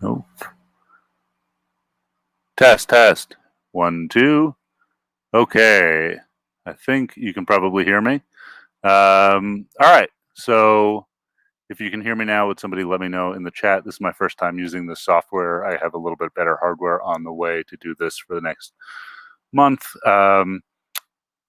Oh. Test. 1, 2. Okay. I think you can probably hear me. All right. So if you can hear me now, would somebody let me know in the chat? This is my first time using this software. I have a little bit better hardware on the way to do this for the next month.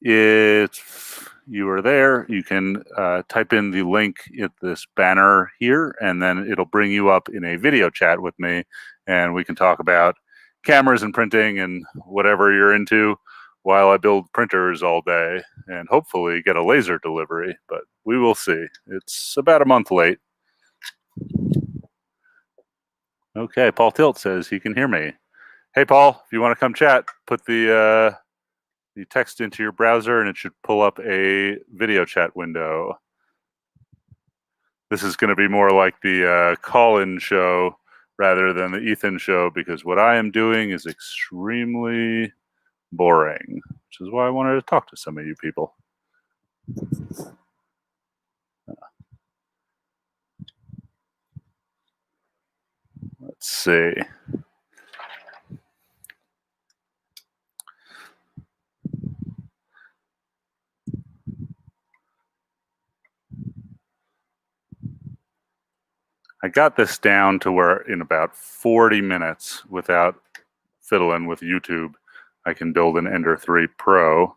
If you are there, you can type in the link at this banner here, and then it'll bring you up in a video chat with me, and we can talk about cameras and printing and whatever you're into while I build printers all day and hopefully get a laser delivery, but we will see. It's about a month late. Okay, Paul Tilt says he can hear me. Hey, Paul, if you want to come chat, put the text into your browser and it should pull up a video chat window. This is going to be more like the call-in show rather than the Ethan show, because what I am doing is extremely boring, which is why I wanted to talk to some of you people. Let's see. I got this down to where in about 40 minutes without fiddling with YouTube, I can build an Ender 3 Pro.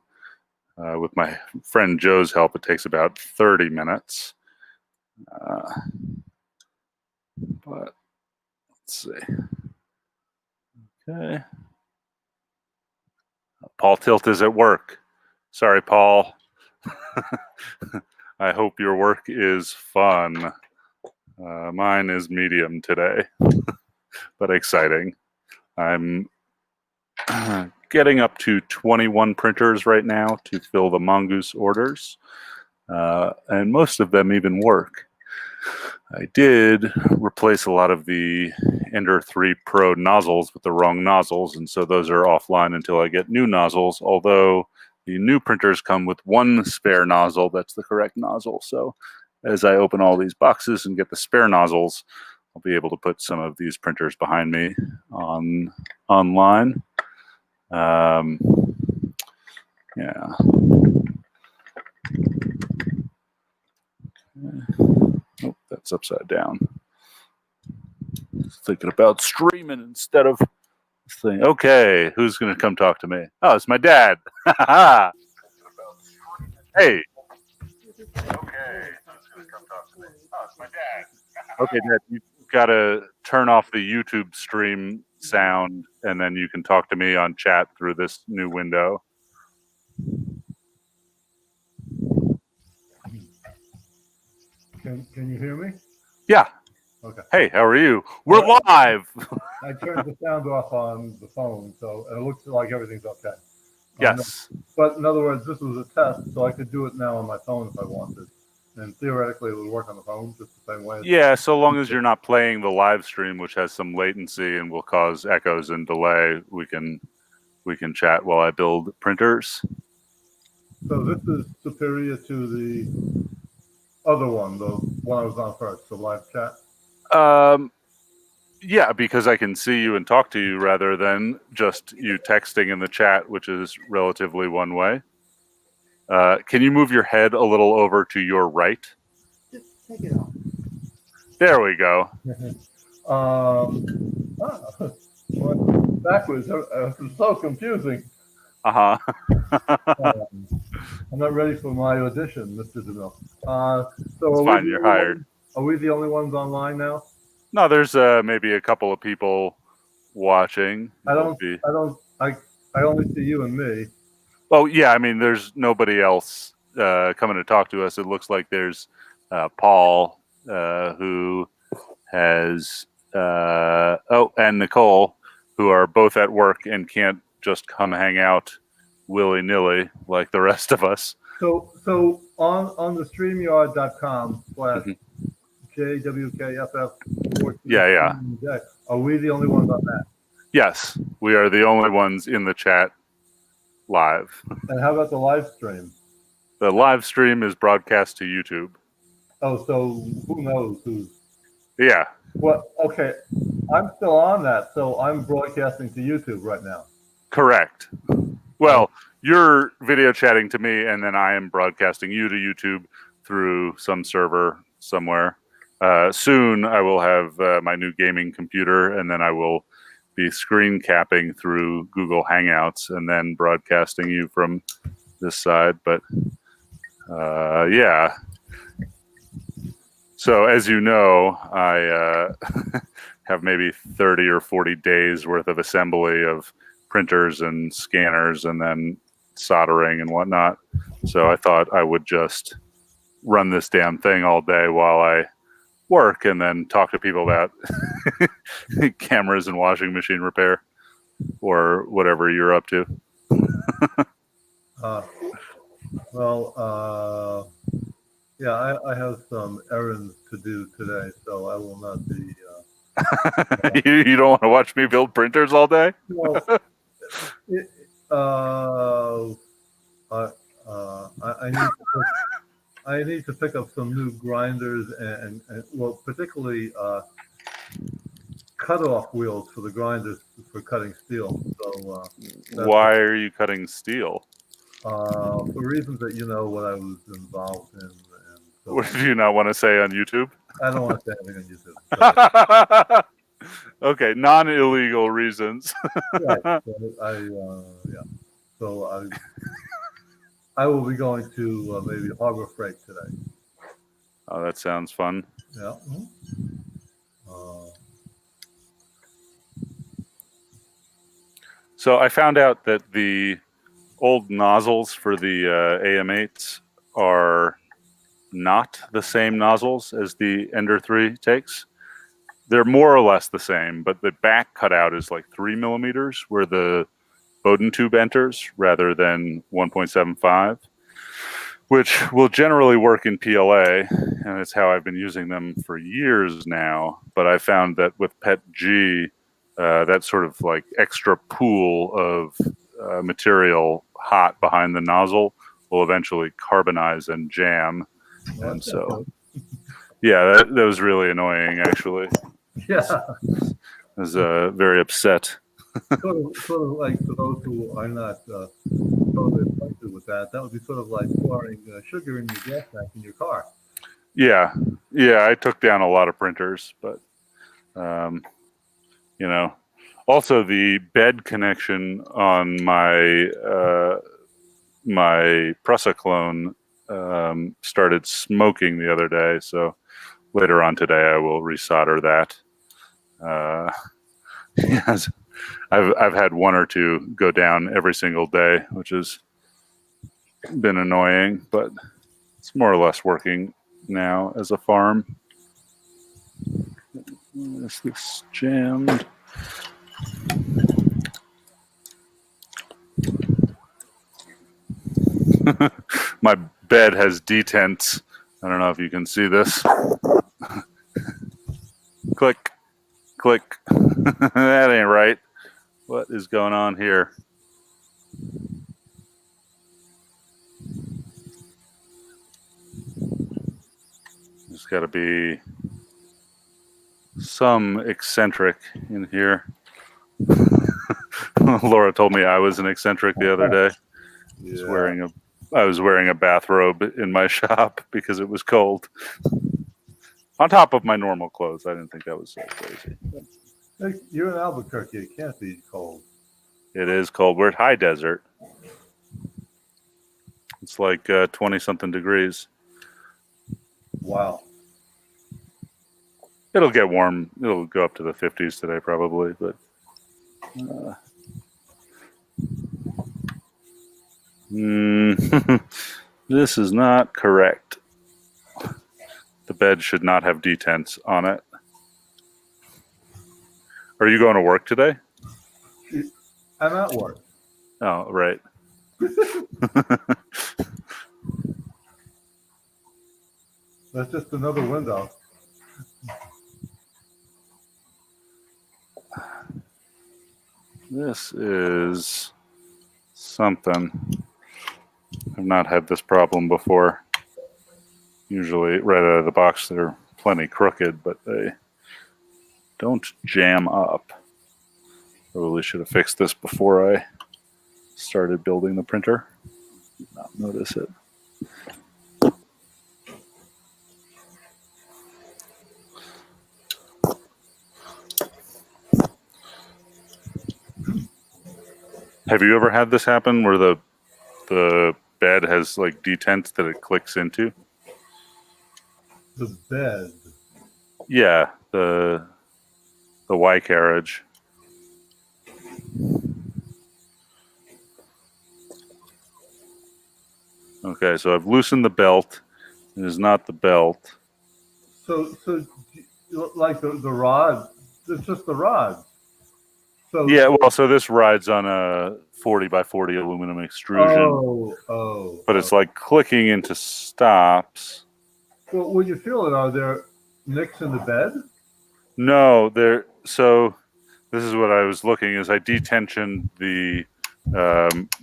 With my friend Joe's help, it takes about 30 minutes. But let's see. Okay. Paul Tilt is at work. Sorry, Paul. I hope your work is fun. Mine is medium today, but exciting. I'm getting up to 21 printers right now to fill the Mongoose orders, and most of them even work. I did replace a lot of the Ender 3 Pro nozzles with the wrong nozzles, and so those are offline until I get new nozzles, although the new printers come with one spare nozzle that's the correct nozzle. So as I open all these boxes and get the spare nozzles, I'll be able to put some of these printers behind me online. Yeah. Oh, that's upside down. Thinking about streaming instead of this thing. Okay, who's going to come talk to me? Oh, it's my dad. Hey. Okay, who's going to come talk to me? Oh, it's my dad. Okay, Dad, you've got to turn off the YouTube stream sound, and then you can talk to me on chat through this new window. Can you hear me? Yeah. Okay. Hey, how are you? We're live. I turned the sound off on the phone, so it looks like everything's okay. Yes. But in other words, this was a test, so I could do it now on my phone if I wanted. And theoretically, it would work on the phone just the same way. Yeah, so long as you're not playing the live stream, which has some latency and will cause echoes and delay, we can chat while I build printers. So this is superior to the other one, the one I was on first, the live chat? Yeah, because I can see you and talk to you rather than just you texting in the chat, which is relatively one way. Can you move your head a little over to your right? Just take it off. There we go. Backwards. It's so confusing. Uh-huh. I'm not ready for my audition, Mr. DeMille. So it's fine, you're hired. Are we the only ones online now? No, there's maybe a couple of people watching. I only see you and me. Oh yeah, I mean, there's nobody else coming to talk to us. It looks like there's Paul, who has and Nicole, who are both at work and can't just come hang out willy-nilly like the rest of us. So on the StreamYard.com/JWKFF. Yeah. Are we the only ones on that? Yes, we are the only ones in the chat live. And how about the live stream? The live stream is broadcast to YouTube. Oh, so who knows who's? Yeah. Well, okay. I'm still on that, so I'm broadcasting to YouTube right now. Correct. Well, you're video chatting to me, and then I am broadcasting you to YouTube through some server somewhere. Soon, I will have my new gaming computer, and then I will be screen capping through Google Hangouts and then broadcasting you from this side. But yeah. So as you know, I have maybe 30 or 40 days worth of assembly of printers and scanners and then soldering and whatnot. So I thought I would just run this damn thing all day while I work and then talk to people about cameras and washing machine repair or whatever you're up to. Yeah, I have some errands to do today, so I will not be. You don't want to watch me build printers all day? Well, I need to pick up some new grinders and well, particularly cutoff wheels for the grinders for cutting steel. So why are you cutting steel? For reasons that you know what I was involved in. And so what do you not want to say on YouTube? I don't want to say anything on YouTube. Okay, non-illegal reasons. Right. Yeah. So I will be going to maybe Harbor Freight today. Oh, that sounds fun. Yeah. Uh, So I found out that the old nozzles for the AM8s are not the same nozzles as the Ender 3 takes. They're more or less the same, but the back cutout is like 3 millimeters where the Bowden tube enters rather than 1.75, which will generally work in PLA, and it's how I've been using them for years now. But I found that with PET G, that sort of like extra pool of material hot behind the nozzle will eventually carbonize and jam. well, And that's not so, yeah, that was really annoying, actually. good. Yeah. I was very upset. Sort of like for those who are not totally acquainted with that, that would be sort of like pouring sugar in your gas tank in your car. Yeah, yeah, I took down a lot of printers, but um, you know, also the bed connection on my my Prusa clone started smoking the other day. So later on today, I will resolder that. Yes, I've had one or two go down every single day, which has been annoying, but it's more or less working now as a farm. Is this jammed? My bed has detents. I don't know if you can see this. Click, click. That ain't right. What is going on here? There's got to be some eccentric in here. Laura told me I was an eccentric the other day. Yeah. I was wearing a bathrobe in my shop because it was cold. On top of my normal clothes. I didn't think that was so crazy. Hey, you're in Albuquerque. It can't be cold. It is cold. We're at high desert. It's like 20 something degrees. Wow. It'll get warm. It'll go up to the 50s today probably, but this is not correct. The bed should not have detents on it. Are you going to work today? I'm at work. Oh, right. That's just another window. This is something. I've not had this problem before. Usually, right out of the box, they're plenty crooked, but they don't jam up. Probably should have fixed this before I started building the printer. Did not notice it. Have you ever had this happen where the bed has like detents that it clicks into? The bed. Yeah, the Y carriage. Okay, so I've loosened the belt. It is not the belt. So like the rod. It's just the rod. So Yeah, well, so this rides on a 40 by 40 aluminum extrusion, but it's like clicking into stops. Well, when you feel it, are there nicks in the bed? No, there. So this is what I was looking is I detensioned the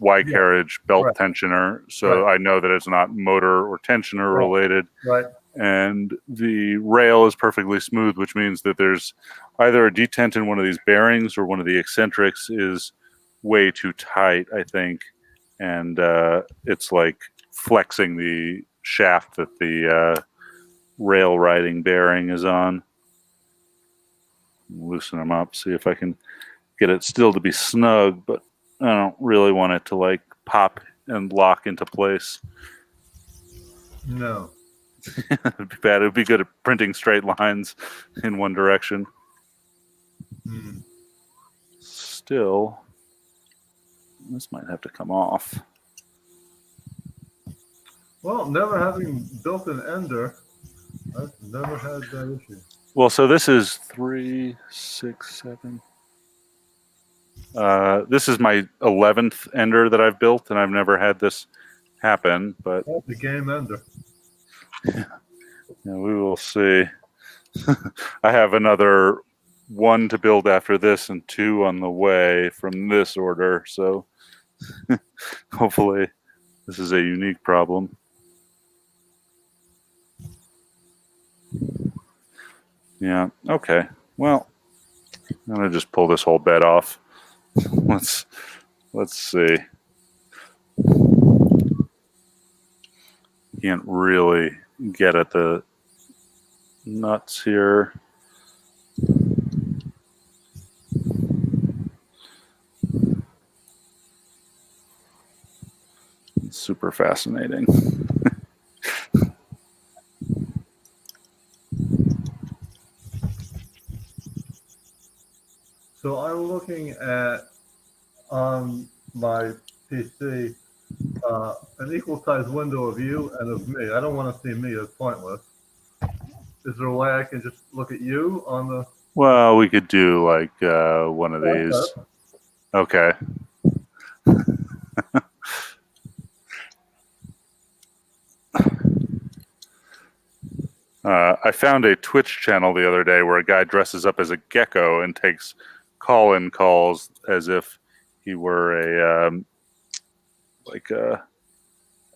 Y carriage belt right. tensioner, so I know that it's not motor or tensioner related. Right. And the rail is perfectly smooth, which means that there's either a detent in one of these bearings or one of the eccentrics is way too tight, I think, and it's like flexing the shaft that the rail riding bearing is on. loosen them up, see if I can get it still to be snug, but I don't really want it to like pop and lock into place. No. It'd be bad. It would be good at printing straight lines in one direction. Hmm. Still, this might have to come off. Well, never having built an ender, I've never had that issue. Well, so this is 3, 6, 7. This is my 11th ender that I've built, and I've never had this happen. But That's a game ender. yeah, we will see. I have another 1 to build after this, and 2 on the way from this order. So hopefully, this is a unique problem. Yeah. Okay. Well, I'm gonna just pull this whole bed off. Let's see. Can't really get at the nuts here. It's super fascinating. So I'm looking at on my PC an equal sized window of you and of me. I don't want to see me, it's pointless. Is there a way I can just look at you on the? Well, we could do like one of these. Okay. I found a Twitch channel the other day where a guy dresses up as a gecko and takes call-in calls as if he were a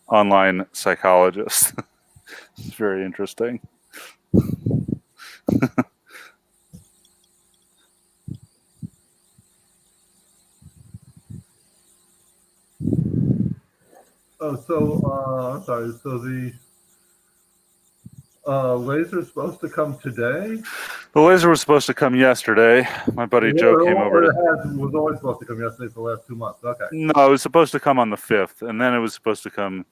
online psychologist. It's very interesting. Oh, so I'm sorry. So the laser is supposed to come today? The laser was supposed to come yesterday. My buddy Joe came over to. It was always supposed to come yesterday for the last 2 months. Okay. No, it was supposed to come on the 5th, and then it was supposed to come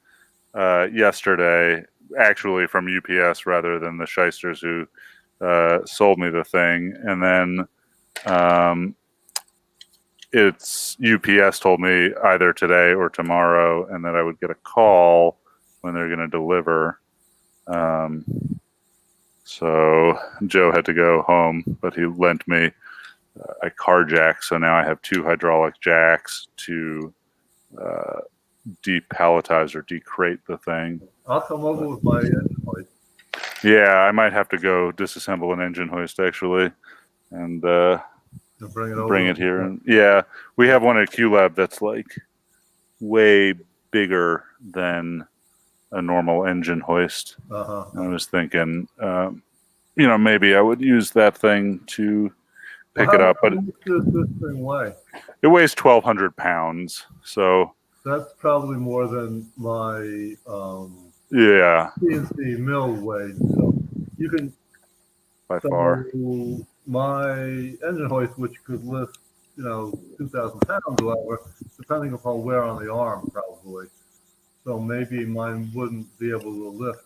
yesterday, actually from UPS rather than the shysters who sold me the thing. And then it's UPS told me either today or tomorrow, and that I would get a call when they're going to deliver. So Joe had to go home, but he lent me a car jack. So now I have 2 hydraulic jacks to depalletize or decrate the thing. I'll come over with my engine hoist. Yeah, I might have to go disassemble an engine hoist actually, and bring it here. And yeah, we have one at QLab that's like way bigger than a normal engine hoist. I was thinking, maybe I would use that thing to pick it up, but how much does this thing weigh? it weighs 1,200 pounds. So That's probably more than my yeah, CNC mill weighs. So you can. by far. My engine hoist, which could lift, 2,000 pounds or whatever, depending upon wear on the arm, probably. So maybe mine wouldn't be able to lift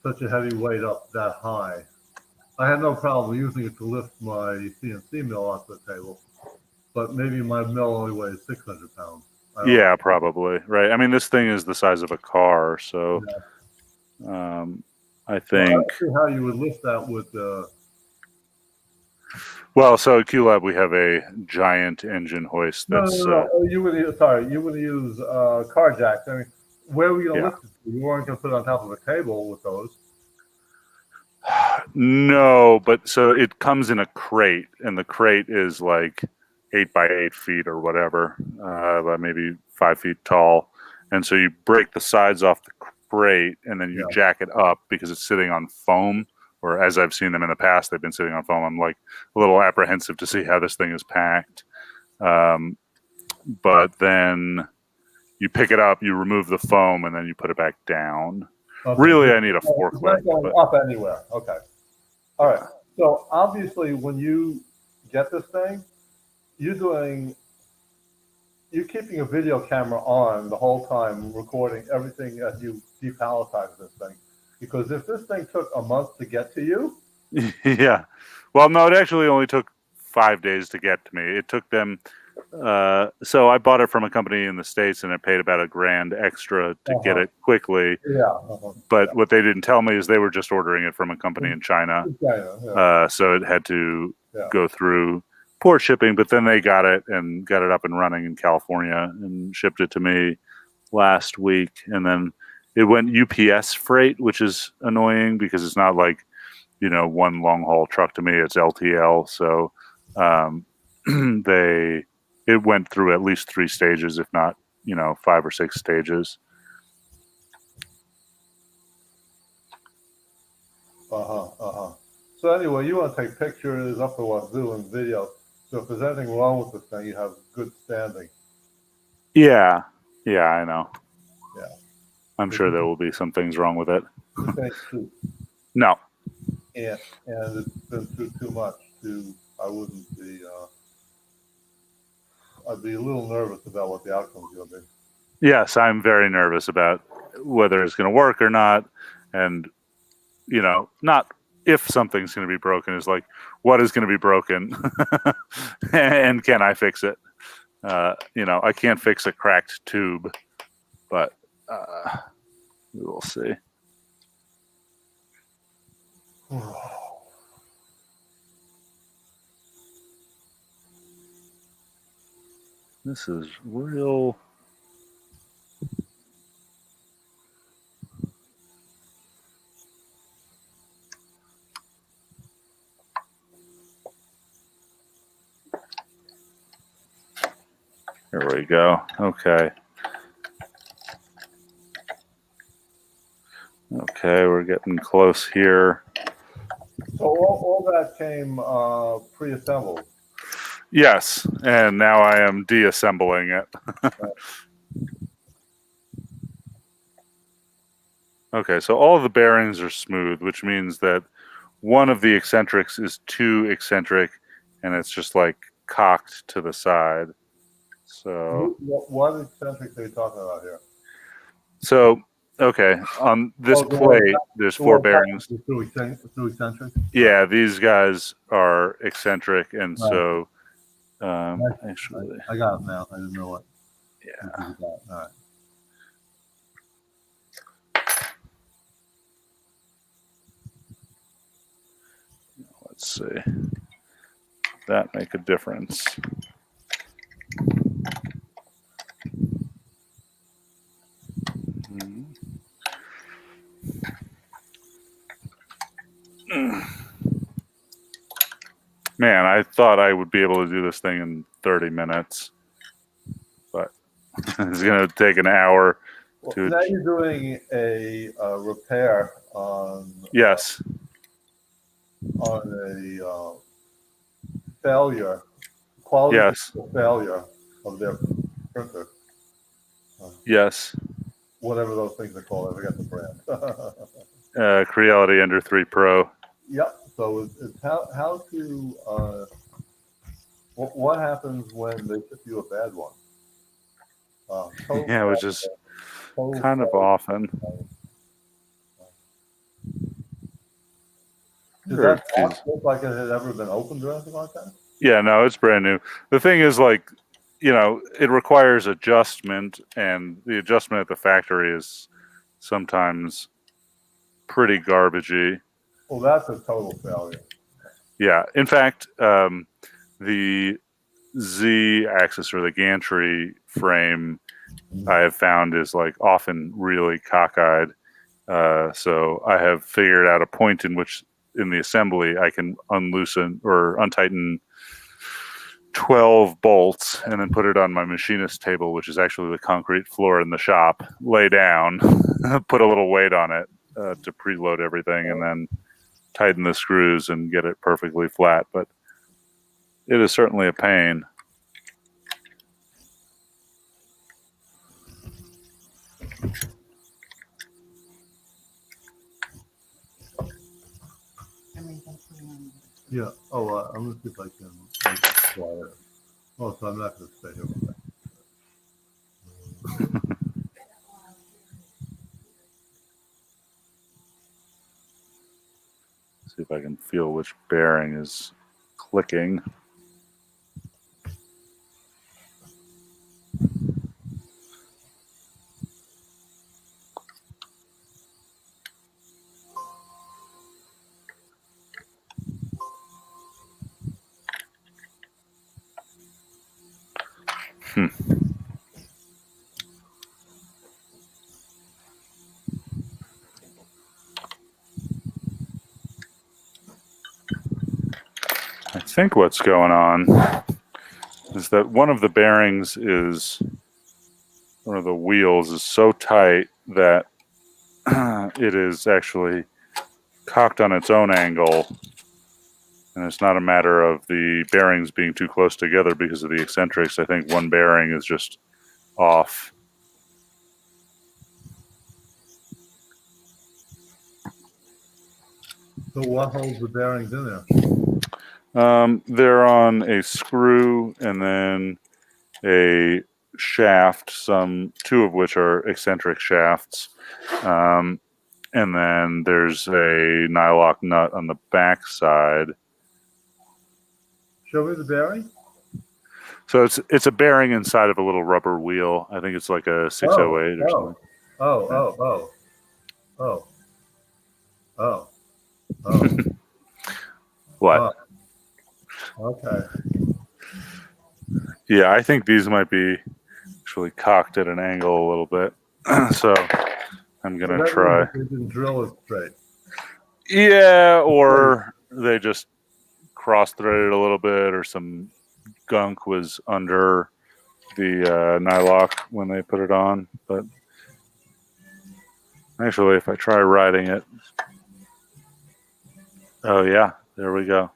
such a heavy weight up that high. I had no problem using it to lift my CNC mill off the table, but maybe my mill only weighs 600 pounds. Yeah, probably. Right. I mean, this thing is the size of a car, so I think. Well, I don't see how you would lift that with. Well, so at QLab we have a giant engine hoist. That's No. You would use car jacks. I mean, where were you going to lift it? You weren't going to put it on top of a table with those. No, but so it comes in a crate, and the crate is like 8 by 8 feet or whatever, by maybe 5 feet tall. And so you break the sides off the crate, and then you jack it up because it's sitting on foam. Or as I've seen them in the past, they've been sitting on foam. I'm like a little apprehensive to see how this thing is packed. But then you pick it up, you remove the foam, and then you put it back down. Okay. Really, I need a forklift. It's not going up anywhere. Okay. All right. So obviously, when you get this thing, you're doing you're keeping a video camera on the whole time, recording everything as you depalletize this thing. Because if this thing took a month to get to you, Yeah. Well, no, it actually only took 5 days to get to me. It took them. So I bought it from a company in the States, and I paid about $1,000 extra to get uh-huh, it quickly. yeah, But what they didn't tell me is they were just ordering it from a company in China. So it had to yeah. go through port shipping, but then they got it up and running in California and shipped it to me last week. And then it went UPS freight, which is annoying because it's not like, one long haul truck to me. It's LTL. So um, it went through at least 3 stages, if not, 5 or 6 stages. So anyway, you want to take pictures up to wazoo and video. So if there's anything wrong with this thing, you have good standing. Yeah. Yeah, I know. Yeah. I'm sure there will be some things wrong with it. This ain't cheap. No. And it's been through too much I wouldn't be, I'd be a little nervous about what the outcome's going to be. Yes, I'm very nervous about whether it's going to work or not. And, not if something's going to be broken, is like, what is going to be broken? And can I fix it? I can't fix a cracked tube, but we will see. This is real. Here we go. Okay. Okay, we're getting close here. So all that came pre-assembled. Yes, and now I am deassembling it. Okay, so all of the bearings are smooth, which means that one of the eccentrics is too eccentric, and it's just like cocked to the side. So, What eccentric are you talking about here? Okay, on this Oh, plate, there's 4 bearings. Through eccentric? Yeah, these guys are eccentric, and Right. so actually, I got it now. I didn't know what. yeah. All right. Let's see. That make a difference. Man, I thought I would be able to do this thing in 30 minutes, but it's going to take an hour. Well, now you're doing a repair on Yes. On a failure, quality failure of their printer. Yes. Whatever those things are called, I forget the brand. Creality Ender 3 Pro. Yep. So it's how to what happens when they ship you a bad one? Yeah, which is kind of often. Does that box look like it had ever been opened or anything like that? Yeah, no, it's brand new. The thing is, like, it requires adjustment, and the adjustment at the factory is sometimes pretty garbagey. Well, that's a total failure. Yeah. In fact, the Z-axis or the gantry frame I have found is like often really cockeyed. So I have figured out a point in which in the assembly I can unloosen or untighten 12 bolts and then put it on my machinist table, which is actually the concrete floor in the shop, lay down, put a little weight on it to preload everything, and then tighten the screws and get it perfectly flat. But it is certainly a pain. I mean, don't put it on. Yeah. Oh, I'm gonna see if I can make it quiet. Oh, so I'm not gonna stay here with that. See if I can feel which bearing is clicking. I think what's going on is that one of the bearings is, one of the wheels is so tight that it is actually cocked on its own angle, and it's not a matter of the bearings being too close together because of the eccentrics. I think one bearing is just off. So what holds the bearings in there? They're on a screw and then a shaft, two of which are eccentric shafts. And then there's a nylock nut on the back side. Show me the bearing. So it's a bearing inside of a little rubber wheel. I think it's like a 608 or something. Oh. What? Okay. Yeah, I think these might be actually cocked at an angle a little bit. So I'm So gonna that try. means they didn't drill it straight. Yeah, or they just cross-threaded a little bit, or some gunk was under the nylock when they put it on. But actually, if I try riding it, oh yeah, there we go.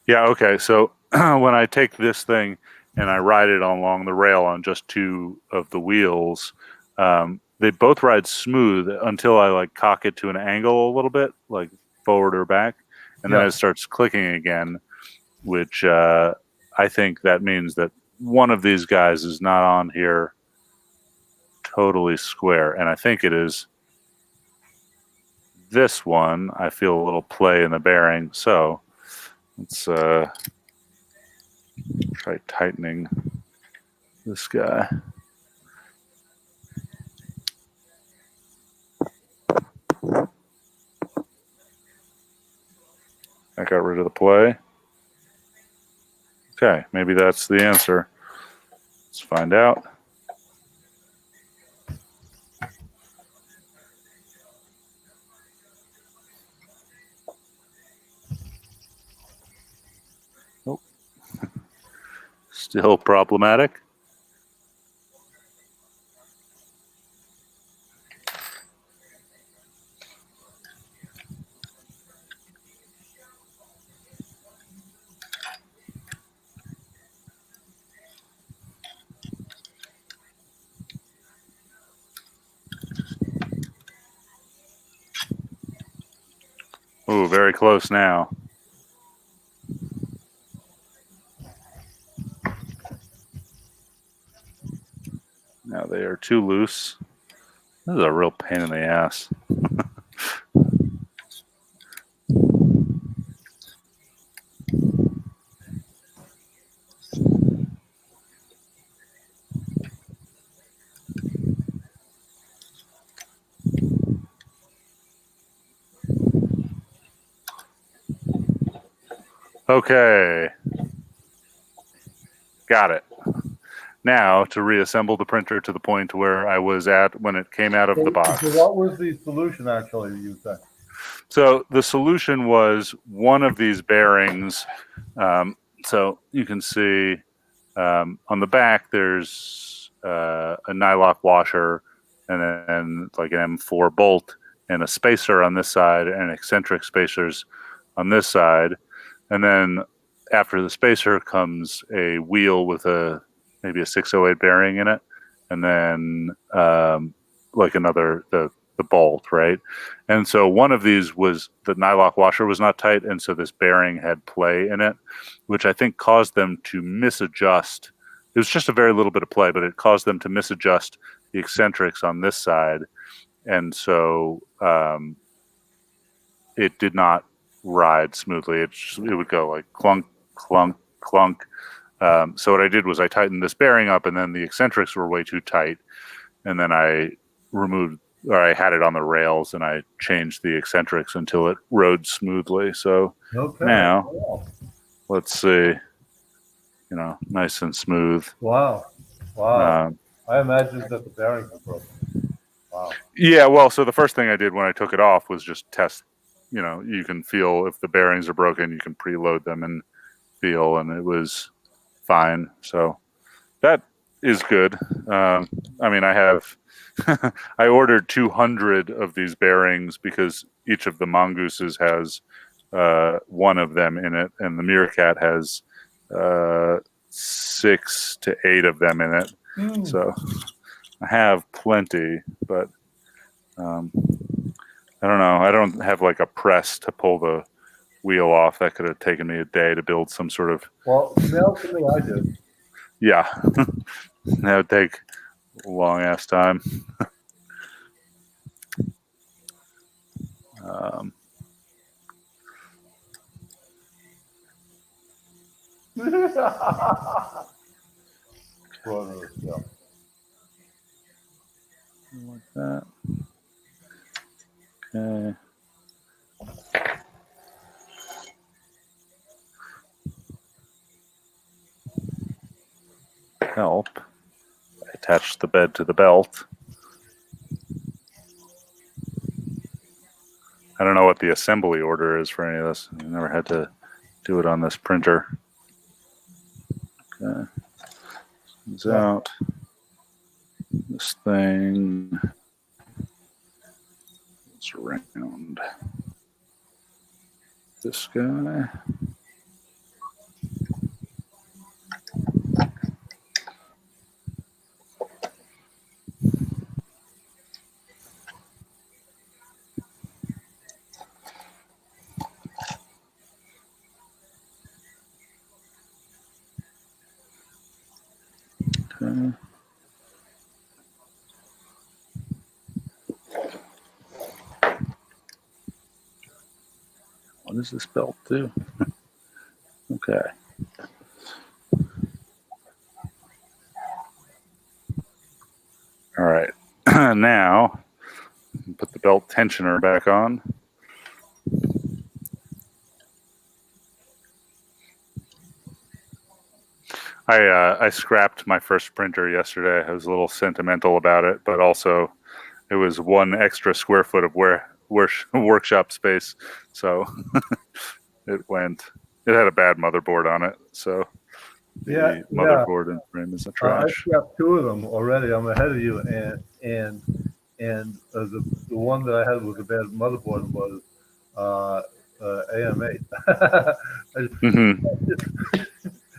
Yeah, okay. So when I take this thing and I ride it along the rail on just two of the wheels, they both ride smooth until I like cock it to an angle a little bit, like forward or back, and then it starts clicking again, which I think that means that one of these guys is not on here totally square, and I think it is this one. I feel a little play in the bearing, so let's try tightening this guy. I got rid of the play. Okay, maybe that's the answer. Let's find out. Nope. Still problematic. Ooh, very close now. Now they are too loose. This is a real pain in the ass. Okay. Got it. Now to reassemble the printer to the point where I was at when it came out of the box. So what was the solution actually you said? So the solution was one of these bearings. So you can see on the back there's a nylock washer and then like an M4 bolt and a spacer on this side and eccentric spacers on this side. And then after the spacer comes a wheel with a maybe a 608 bearing in it, and then like another the bolt, right? And so one of these was the nylock washer was not tight, and so this bearing had play in it, which I think caused them to misadjust. It was just a very little bit of play, but it caused them to misadjust the eccentrics on this side, and so it did not ride smoothly. It would go like clunk, clunk, clunk. So what I did was I tightened this bearing up, and then the eccentrics were way too tight, and then I had it on the rails, and I changed the eccentrics until it rode smoothly. So now, let's see, nice and smooth. Wow. I imagined that the bearings were broken. Wow. Yeah, well, so the first thing I did when I took it off was just test. You can feel if the bearings are broken, you can preload them and feel, and it was fine. So that is good. I mean, I have I ordered 200 of these bearings because each of the mongooses has one of them in it, and the meerkat has 6 to 8 of them in it. So I have plenty, but I don't know. I don't have like a press to pull the wheel off. That could have taken me a day to build some sort of. Well, mail to me, I did. Yeah, that would take a long ass time. Like that. Okay. Help. I attached the bed to the belt. I don't know what the assembly order is for any of this. I never had to do it on this printer. Okay. Comes out. This thing is around this guy. Okay. What does this belt do? Okay. All right. Now, put the belt tensioner back on. I scrapped my first printer yesterday. I was a little sentimental about it, but also it was 1 extra square foot of workshop space, so it had a bad motherboard on it, so the motherboard and frame is a trash. I scrapped 2 of them already. I'm ahead of you, and the one that I had with the bad motherboard was AM8.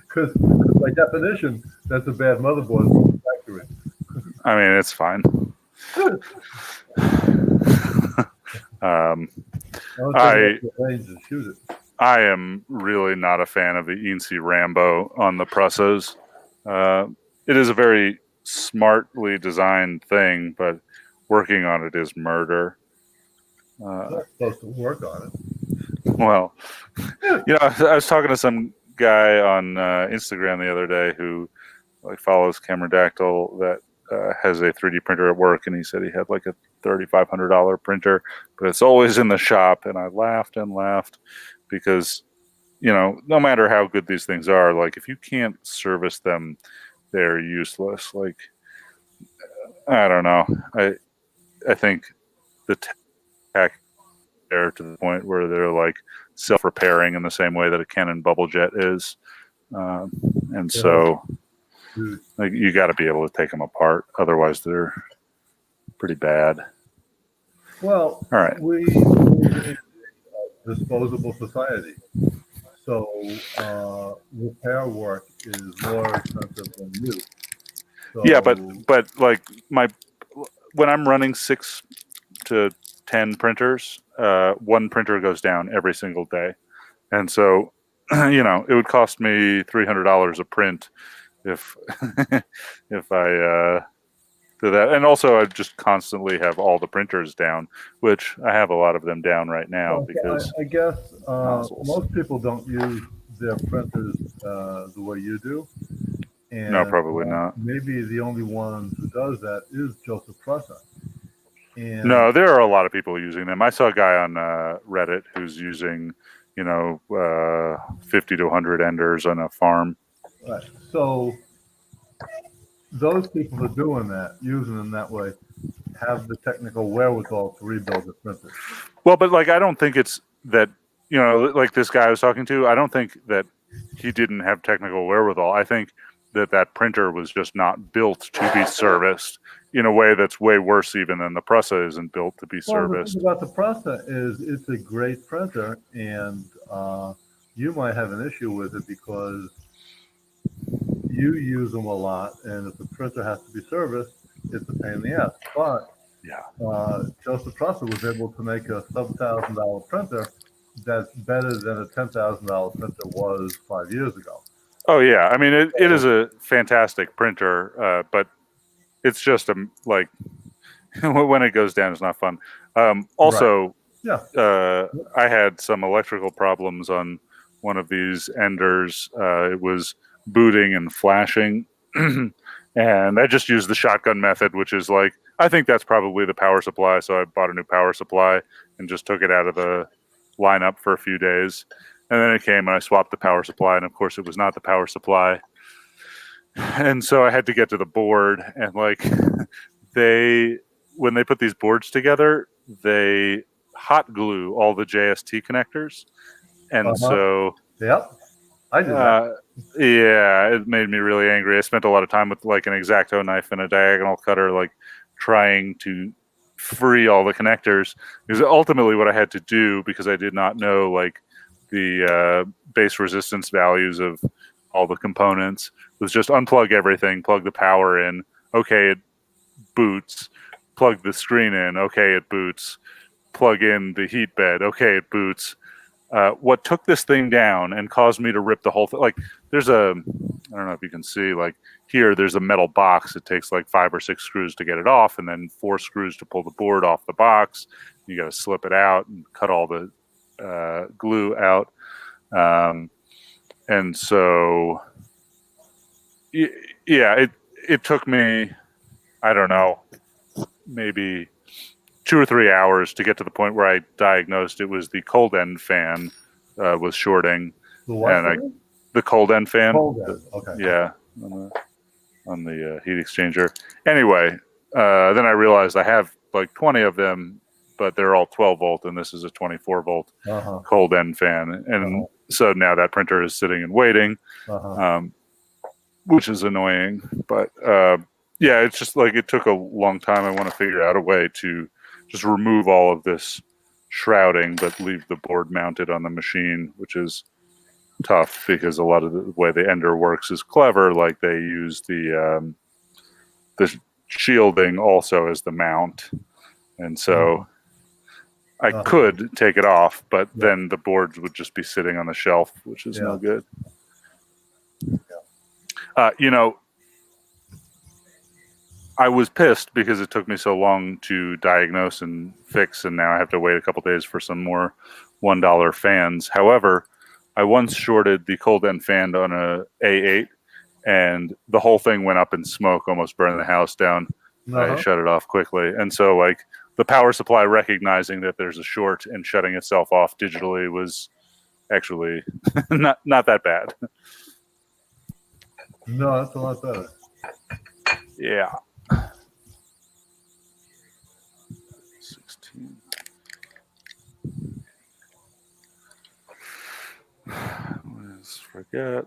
Because by definition, that's a bad motherboard from the factory. I mean, it's fine. I am really not a fan of the ENC Rambo on the Prusos. It is a very smartly designed thing, but working on it is murder. Not supposed to work on it. Well, I was talking to some guy on Instagram the other day who follows Camerodactyl that has a 3D printer at work, and he said he had like a $3,500 printer, but it's always in the shop. And I laughed and laughed because, no matter how good these things are, like if you can't service them, they're useless. Like, I don't know. I think the tech there to the point where they're like self-repairing in the same way that a Canon bubble jet is. And so like you got to be able to take them apart. Otherwise they're pretty bad. Well, all right. We live in a disposable society. So repair work is more expensive than new. So, Yeah, but like when I'm running 6 to 10 printers, one printer goes down every single day, and so it would cost me $300 a print if if I do that. And also, I just constantly have all the printers down, which I have a lot of them down right now well, because I guess nozzles. most people don't use their printers the way you do, No, and probably not. maybe the only one who does that is Joseph Pressa. And No, there are a lot of people using them. I saw a guy on Reddit who's using, 50 to 100 enders on a farm. right, so those people who are doing that, using them that way, have the technical wherewithal to rebuild the printer. Well, but like, I don't think it's that, like this guy I was talking to, I don't think that he didn't have technical wherewithal. I think that printer was just not built to be serviced in a way that's way worse even than the Prusa isn't built to be Well, the serviced. thing about the Pressa is it's a great printer, and you might have an issue with it because you use them a lot, and if the printer has to be serviced, it's a pain in the ass. But Yeah. Joseph Pressa was able to make a sub-$1,000 printer that's better than a $10,000 printer was 5 years ago. Oh yeah. I mean, it is a fantastic printer, but it's just like when it goes down, it's not fun. Also, Yeah. I had some electrical problems on one of these enders. It was booting and flashing, and I just used the shotgun method, which is like, I think that's probably the power supply. So I bought a new power supply and just took it out of the lineup for a few days. And then it came and I swapped the power supply, and of course it was not the power supply. And so I had to get to the board, and like when they put these boards together, they hot glue all the JST connectors, and so Yep, I did that. yeah, it made me really angry. I spent a lot of time with like an X-Acto knife and a diagonal cutter, like trying to free all the connectors. Because ultimately, what I had to do, because I did not know like the base resistance values of all the components, was just unplug everything, plug the power in. Okay, it boots. Plug the screen in. Okay, it boots. Plug in the heat bed. Okay, it boots. What took this thing down and caused me to rip the whole thing, like I don't know if you can see, like here, there's a metal box. It takes like 5 or 6 screws to get it off, and then 4 screws to pull the board off the box. You got to slip it out and cut all the glue out. And so, yeah, it took me, I don't know, maybe 2 or 3 hours to get to the point where I diagnosed it was the cold end fan was shorting. The what? And the cold end fan. Cold end. Okay. Yeah, on the heat exchanger. Anyway, then I realized I have like 20 of them, but they're all 12 volt, and this is a 24 volt cold end fan. And so now that printer is sitting and waiting, which is annoying. But yeah, it's just like it took a long time. I want to figure out a way to just remove all of this shrouding, but leave the board mounted on the machine, which is tough because a lot of the way the ender works is clever. Like they use the shielding also as the mount, and so I could take it off, but then the boards would just be sitting on the shelf, which is no good. I was pissed because it took me so long to diagnose and fix, and now I have to wait a couple days for some more $1 fans. However, I once shorted the cold end fan on a A8, and the whole thing went up in smoke, almost burned the house down. I shut it off quickly. And so like the power supply recognizing that there's a short and shutting itself off digitally was actually not that bad. No, that's a lot better. Yeah. 16. Let's forget.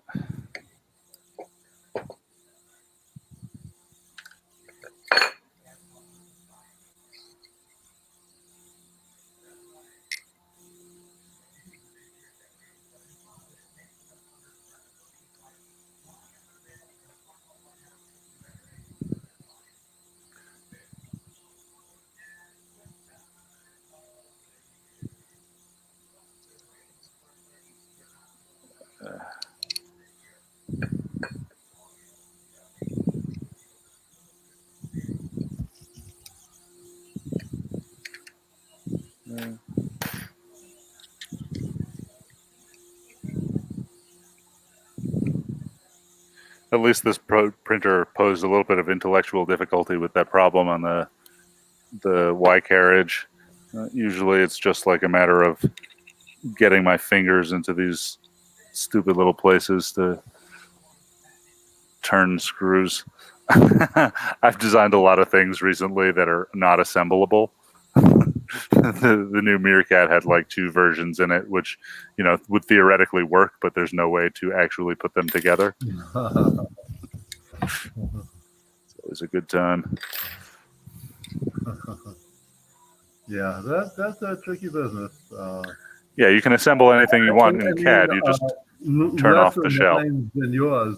At least this printer posed a little bit of intellectual difficulty with that problem on the Y carriage. Usually it's just like a matter of getting my fingers into these stupid little places to turn screws. I've designed a lot of things recently that are not assemblable. The new Meerkat had like 2 versions in it, which, you know, would theoretically work, but there's no way to actually put them together. It's always a good time. Yeah, that's a tricky business. Yeah, you can assemble anything you want in CAD. You just turn off the shell. Minds than yours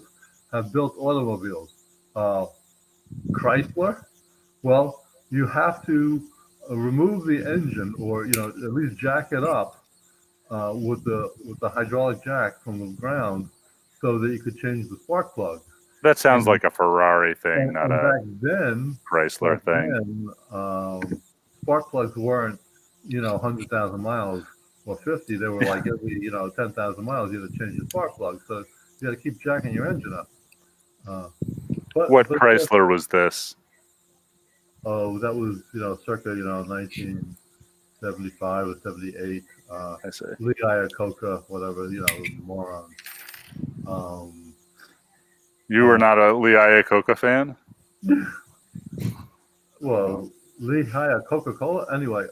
have built automobiles. Chrysler, well, you have to remove the engine, or at least jack it up with the hydraulic jack from the ground, so that you could change the spark plug. That sounds like a Ferrari thing, not a back then, Chrysler thing. Spark plugs weren't 100,000 miles or 50. They were like every 10,000 miles you had to change your spark plug. So you got to keep jacking your engine up. What Chrysler was this? Oh, that was circa 1975 or 78. I see. Lee Iacocca, whatever, moron. You were not a Lee Iacocca fan? Well, Lee Coca-Cola. Anyway,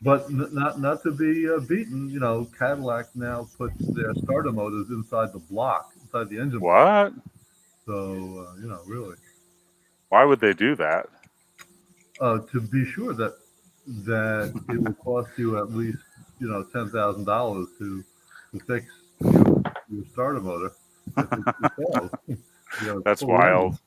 but not to be beaten. Cadillac now puts their starter motors inside the block, inside the engine. What? So really. Why would they do that? To be sure that it will cost you at least $10,000 to fix your starter motor. That's wild.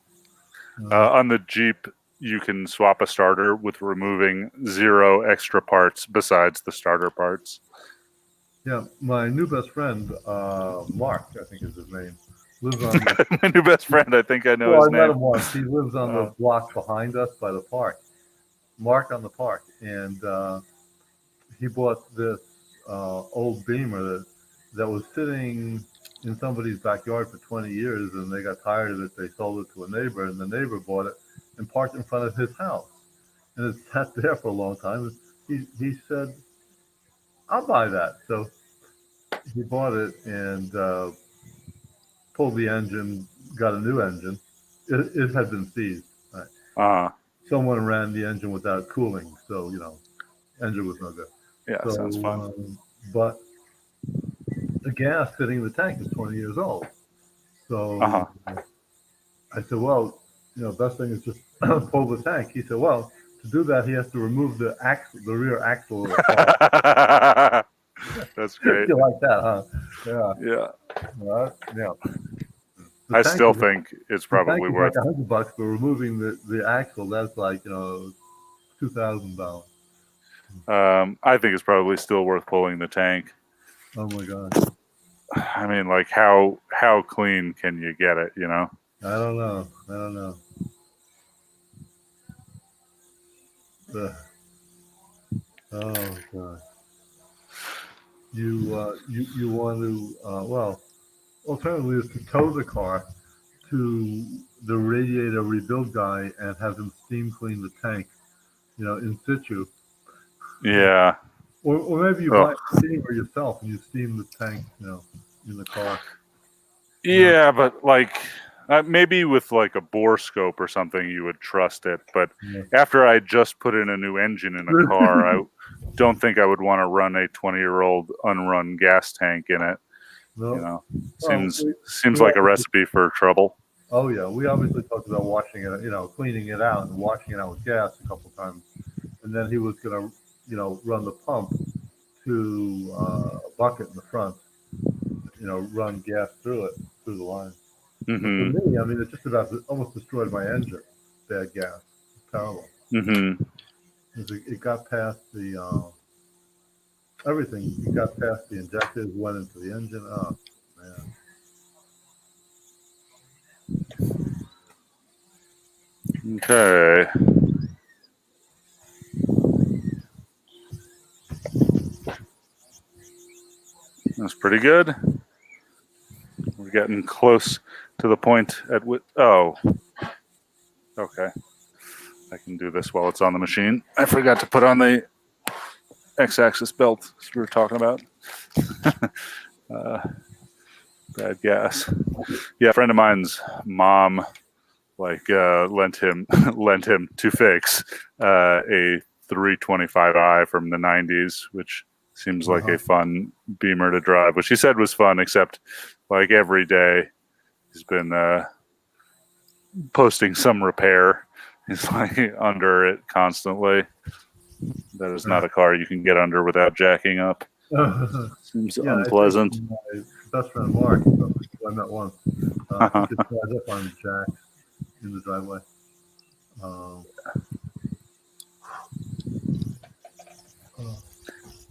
On the Jeep, you can swap a starter with removing 0 extra parts besides the starter parts. Yeah, my new best friend, Mark, I think is his name, lives on my new best friend, I think I know his name. I met him once. He lives on the block behind us by the park. Mark on the park. And he bought this old Beamer that was sitting in somebody's backyard for 20 years, and they got tired of it. They sold it to a neighbor, and the neighbor bought it and parked in front of his house. And it sat there for a long time. He said, I'll buy that. So he bought it and pulled the engine, got a new engine. It had been seized. Right? Someone ran the engine without cooling, so, engine was no good. Yeah, so, sounds fun. But the gas sitting in the tank is 20 years old. So I said, well, best thing is just pull the tank. He said, well, to do that, he has to remove the rear axle of the car. That's great. You like that, huh? Yeah. Yeah. Yeah. I still think it's probably worth like $100 for removing the axle. That's like $2,000. I think it's probably still worth pulling the tank. Oh my God. I mean, like how clean can you get it? I don't know. Oh God. You want to well, alternatively is to tow the car to the radiator rebuild guy and have him steam clean the tank, in situ. Yeah. Or maybe you buy a steamer yourself and you steam the tank, in the car. Yeah, but like maybe with like a bore scope or something, you would trust it. But after I just put in a new engine in a car, I don't think I would want to run a 20-year-old unrun gas tank in it. No. Seems like a recipe for trouble. Oh yeah, we obviously talked about washing it, cleaning it out and washing it out with gas a couple times, and then he was gonna, run the pump to a bucket in the front, run gas through the line. Mm-hmm. For me, I mean, it just about almost destroyed my engine. Bad gas, terrible. Mm-hmm. It got past the everything. It got past the injectors, went into the engine. Oh man. Okay. That's pretty good. We're getting close to the point at which. Oh, okay. I can do this while it's on the machine. I forgot to put on the X-axis belt we were talking about. Bad gas. Yeah, a friend of mine's mom lent him to fix a 325i from the 90s, which seems like a fun Beamer to drive, which he said was fun, except like every day he's been posting some repair. He's like under it constantly. That is not a car you can get under without jacking up. Seems unpleasant. My best friend Mark, who I met once, he could drive up on jacks in the driveway.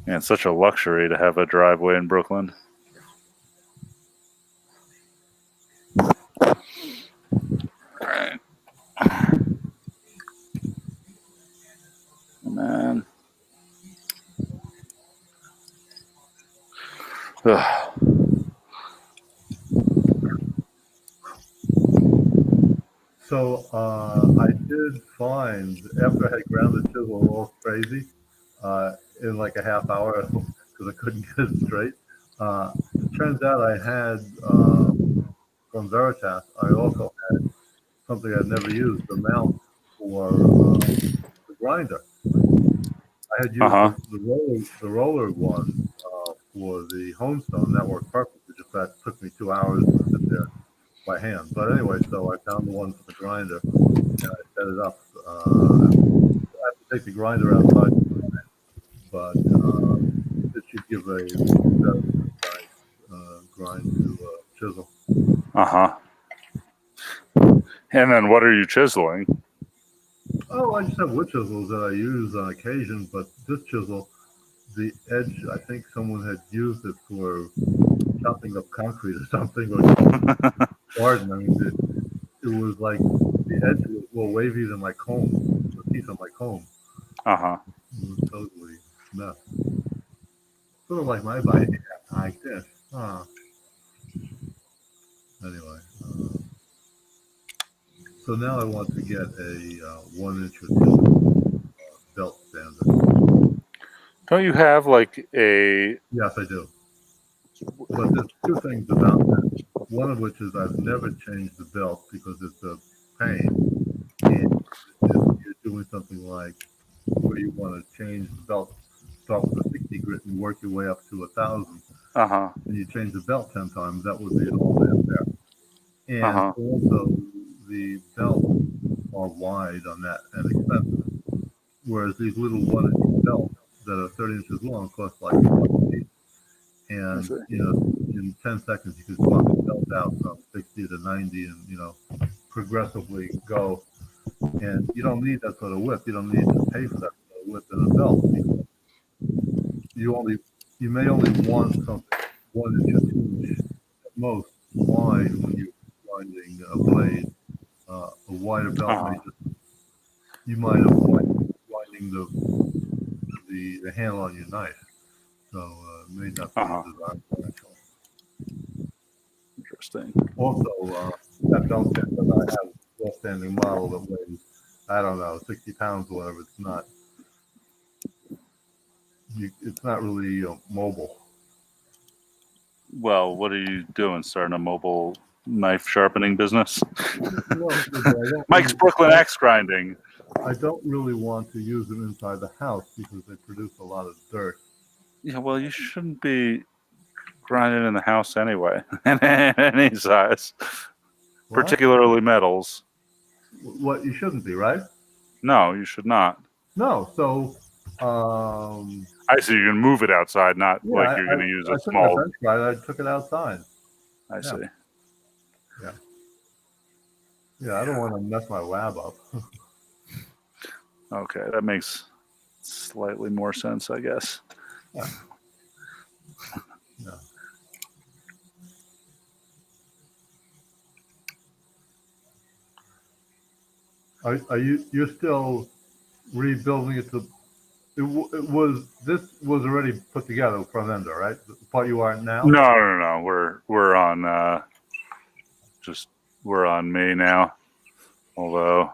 Yeah, it's such a luxury to have a driveway in Brooklyn. All right. Man. Ugh. So I did find, after I had ground the chisel all crazy in like a half hour because I couldn't get it straight, it turns out I had from Veritas, I also had something I'd never used, the mount for the grinder. I had used the roller one for the Homestone. That worked perfectly. Just that took me 2 hours to sit there by hand. But anyway, so I found the one for the grinder and I set it up. I have to take the grinder outside, but it should give a very nice grind to chisel. And then what are you chiseling? Oh, I just have wood chisels that I use on occasion, but this chisel, the edge, I think someone had used it for chopping up concrete or something, or garden. I mean, it was like the edge was more wavy than my comb, the piece of my comb. It was totally mess. Sort of like my bike, like this. Anyway, so now I want to get a 1 inch or 2 belt sander. Don't you have like a... Yes, I do. But there's two things about that. One of which is I've never changed the belt because it's a pain. And if you're doing something like where you want to change the belt, start with a 60 grit and work your way up to 1,000, and you change the belt 10 times, that would be an all day affair. And also, the belts are wide on that and expensive, whereas these little 1 inch belts that are 30 inches long cost like $20. And in 10 seconds you could swap the belt out from 60 to 90 and progressively go. And you don't need that sort of width. You don't need to pay for that sort of width in a belt because you may only want something 1 inch or 2 inch at most wide when you're winding a blade. A wider belt may just, you might avoid winding the handle on your knife. So it may not be designed for actually. Interesting. Also, that belt set that I have a well-standing model that weighs, I don't know, 60 pounds or whatever. It's not really mobile. Well, what are you doing? Starting a mobile knife sharpening business? Mike's Brooklyn axe grinding. I don't really want to use them inside the house because they produce a lot of dirt. Yeah, well, you shouldn't be grinding in the house anyway, any size, particularly metals. What, you shouldn't be, right? No, you should not. No, so I see. You can move it outside, not like you're going to use a small. I took it outside. I see. Yeah, I don't want to mess my lab up. Okay, that makes slightly more sense, I guess. Yeah. Are you're still rebuilding it to This was already put together front ender, right? The part you are now. No. We're on we're on me now. Although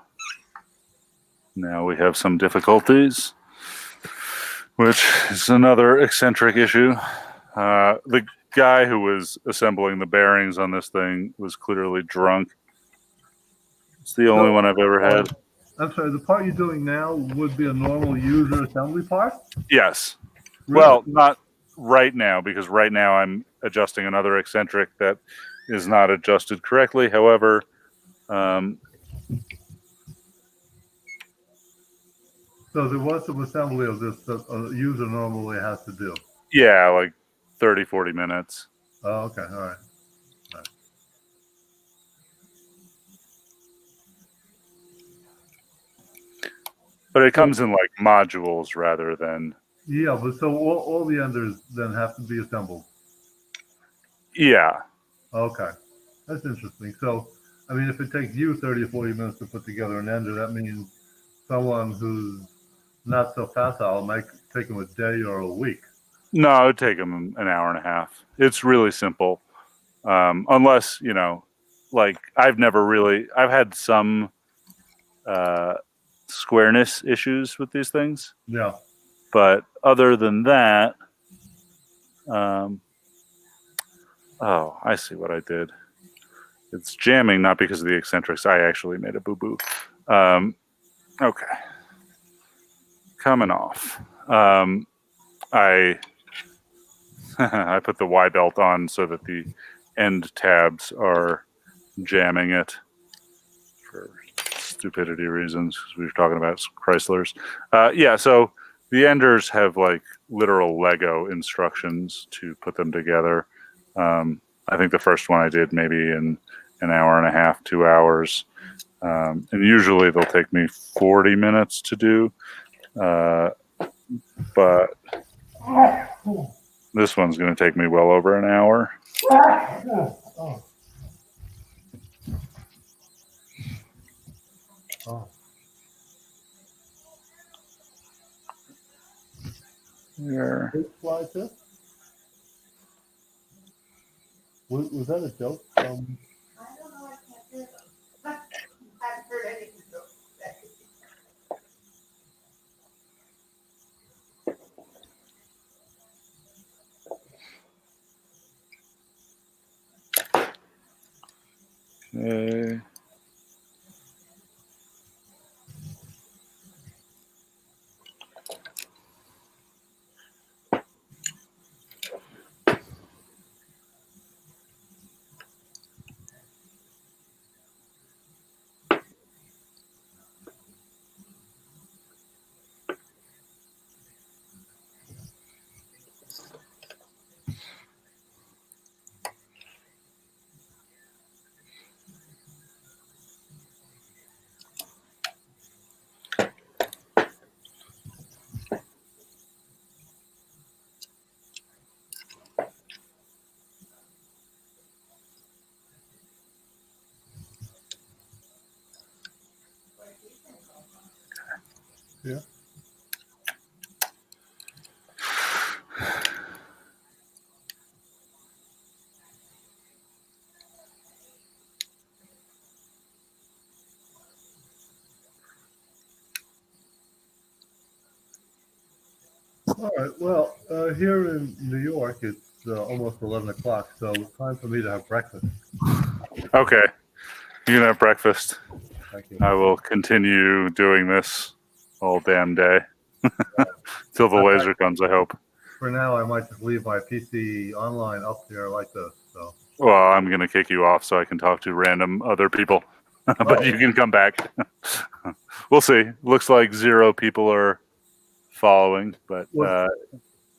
now we have some difficulties, which is another eccentric issue. The guy who was assembling the bearings on this thing was clearly drunk. It's the only one I've ever had. I'm sorry. The part you're doing now would be a normal user assembly part. Yes. Really? Well, not right now, because right now I'm adjusting another eccentric that is not adjusted correctly. However, So there was some assembly of this that a user normally has to do. yeah, like 30, 40 minutes. Oh, okay. All right. But it comes in like modules rather than. Yeah, but so all the enders then have to be assembled. Yeah. Okay. That's interesting. So, I mean, if it takes you 30 or 40 minutes to put together an ender, that means someone who's not so facile might take them a day or a week. No, it would take them an hour and a half. It's really simple. Unless, like I've had some squareness issues with these things. Yeah. But other than that, I see what I did. It's jamming, not because of the eccentrics. I actually made a boo-boo. Okay. Coming off. I I put the Y belt on so that the end tabs are jamming it for stupidity reasons, because we were talking about Chryslers. Yeah, so the enders have like literal Lego instructions to put them together. I think the first one I did maybe in an hour and a half, 2 hours. And usually they'll take me 40 minutes to do. But this one's going to take me well over an hour. Oh. Oh. Here. Big fly too? Was that a joke? I don't know, I can't hear them. I haven't heard anything. Okay. Yeah. All right. Well, here in New York, it's almost 11 o'clock, so time for me to have breakfast. Okay. You can have breakfast. Thank you. I will continue doing this all damn day. Till the laser comes, I hope. For now, I might just leave my PC online up there like this. So. Well, I'm going to kick you off so I can talk to random other people. But you can come back. We'll see. Looks like 0 people are following, but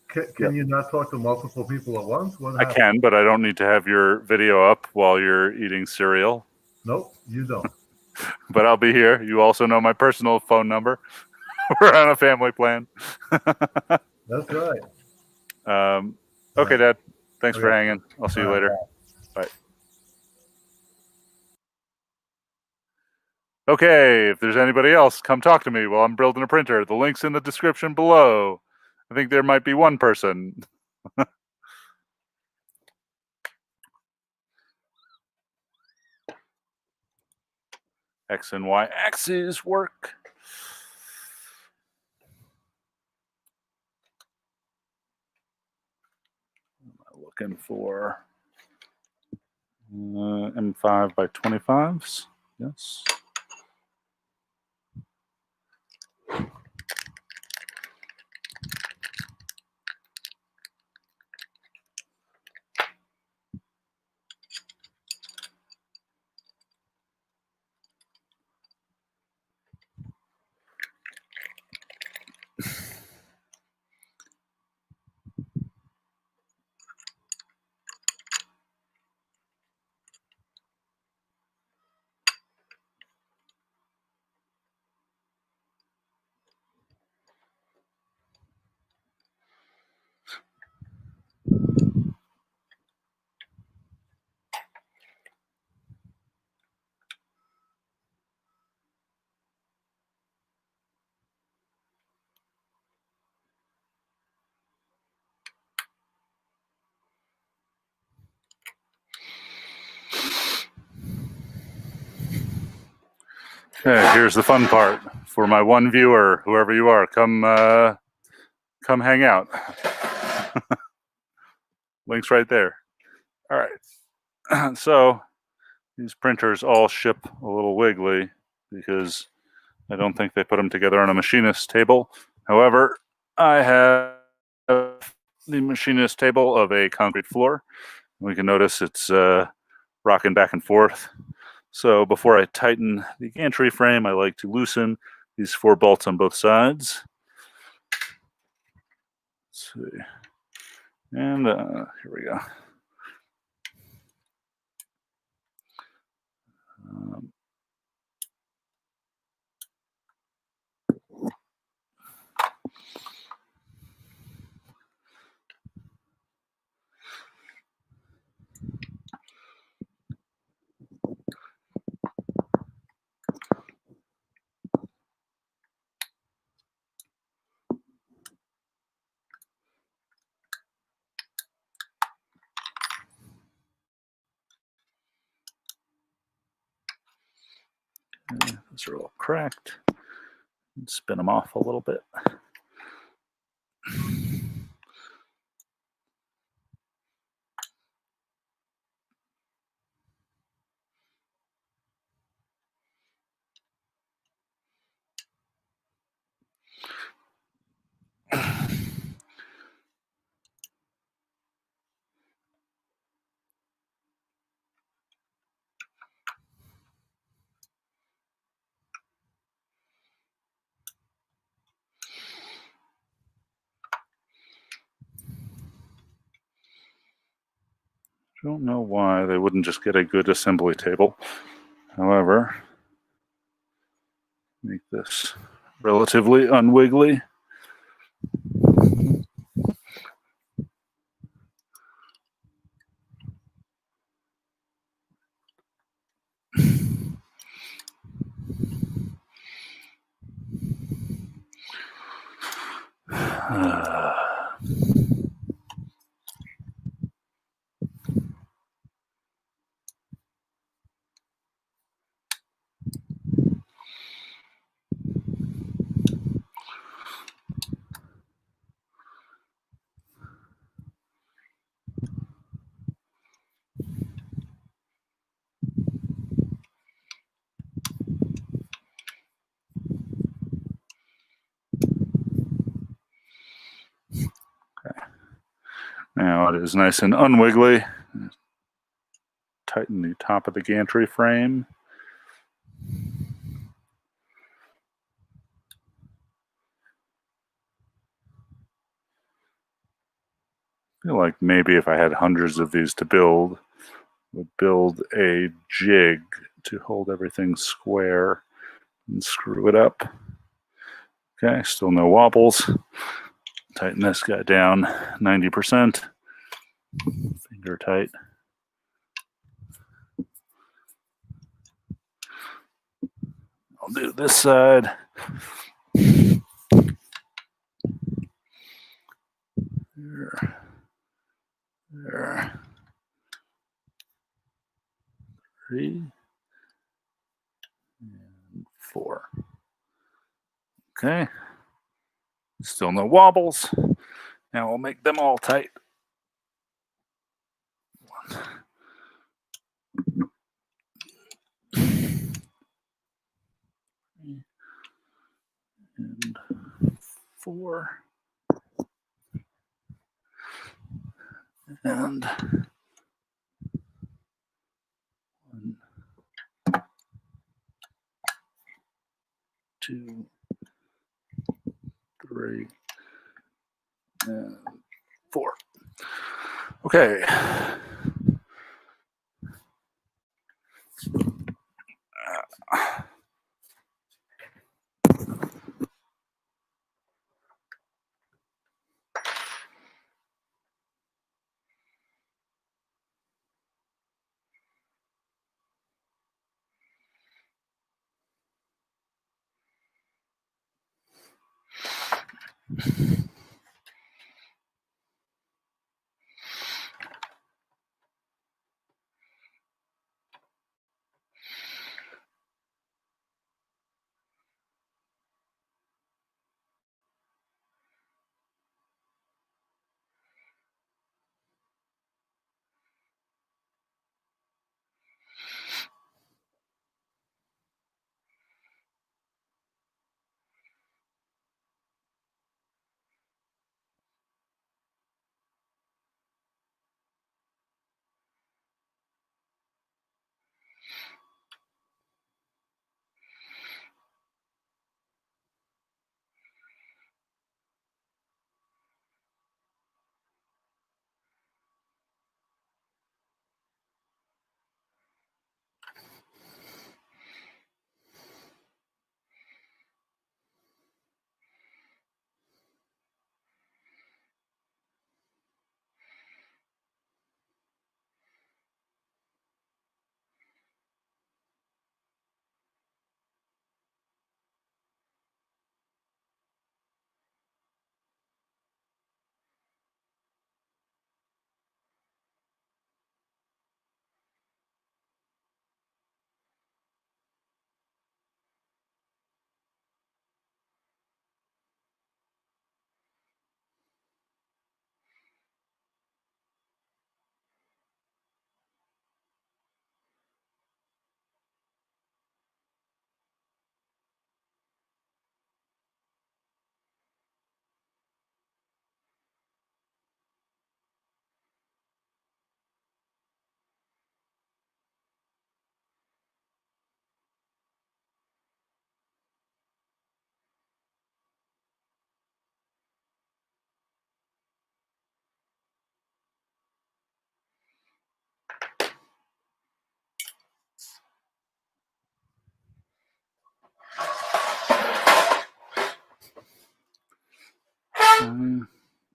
Can you not talk to multiple people at once? What I happened? can, but I don't need to have your video up while you're eating cereal. Nope, you don't. But I'll be here. You also know my personal phone number. We're on a family plan. That's right. Okay, Dad. Thanks for Okay. hanging. I'll see you All right, later. bye. Bye. Okay, if there's anybody else, come talk to me while I'm building a printer. The link's in the description below. I think there might be one person. X and Y axes work. Looking for M5 by 25s. Yes. Okay, here's the fun part. For my one viewer, whoever you are, come hang out. Link's right there. All right. So these printers all ship a little wiggly because I don't think they put them together on a machinist table. However, I have the machinist table of a concrete floor. We can notice it's rocking back and forth. So before I tighten the gantry frame, I like to loosen these 4 bolts on both sides. Let's see. And here we go. Those are all cracked. Spin them off a little bit. Don't know why they wouldn't just get a good assembly table. However, make this relatively unwiggly. Now it is nice and unwiggly. Tighten the top of the gantry frame. I feel like maybe if I had hundreds of these to build, I would build a jig to hold everything square and screw it up. Okay, still no wobbles. Tighten this guy down 90%. Finger tight. I'll do this side. There. 3 and 4. Okay. Still no wobbles. Now we'll make them all tight. 1 and 4 and 1, 2, 3, and 4. Okay.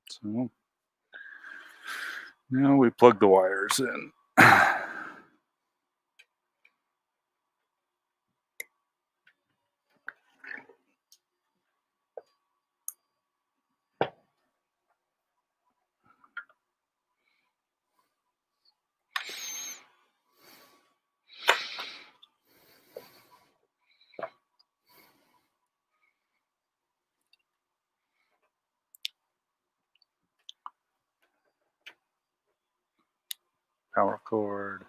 So now we plug the wires in. Power cord.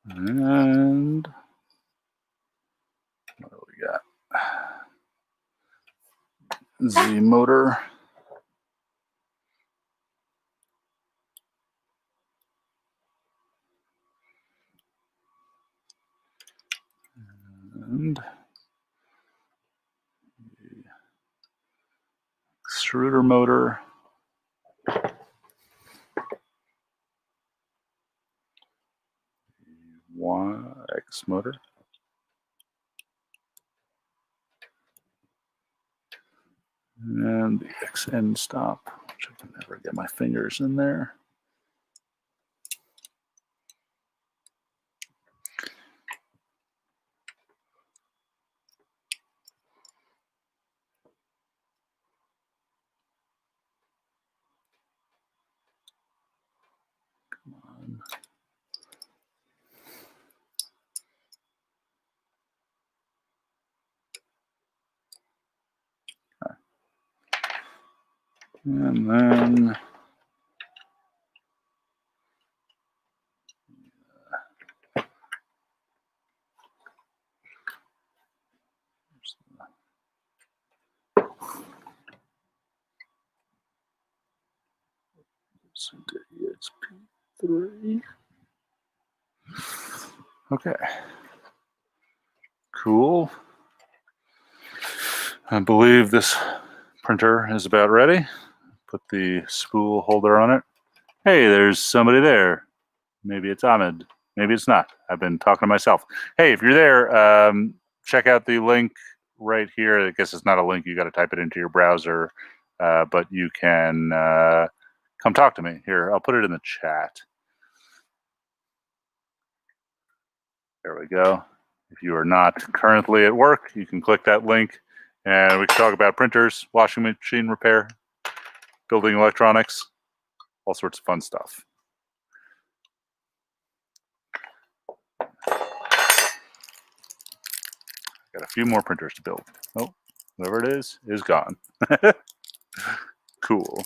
And what do we got? Z motor. And the extruder motor. X motor. And the X end stop, which I can never get my fingers in there. And then EXP3. Okay. Cool. I believe this printer is about ready. Put the spool holder on it. Hey, there's somebody there. Maybe it's Ahmed. Maybe it's not. I've been talking to myself. Hey, if you're there, check out the link right here. I guess it's not a link. You got to type it into your browser, but you can come talk to me. Here, I'll put it in the chat. There we go. If you are not currently at work, you can click that link and we can talk about printers, washing machine repair, building electronics, all sorts of fun stuff. Got a few more printers to build. Oh, whoever it is gone. Cool.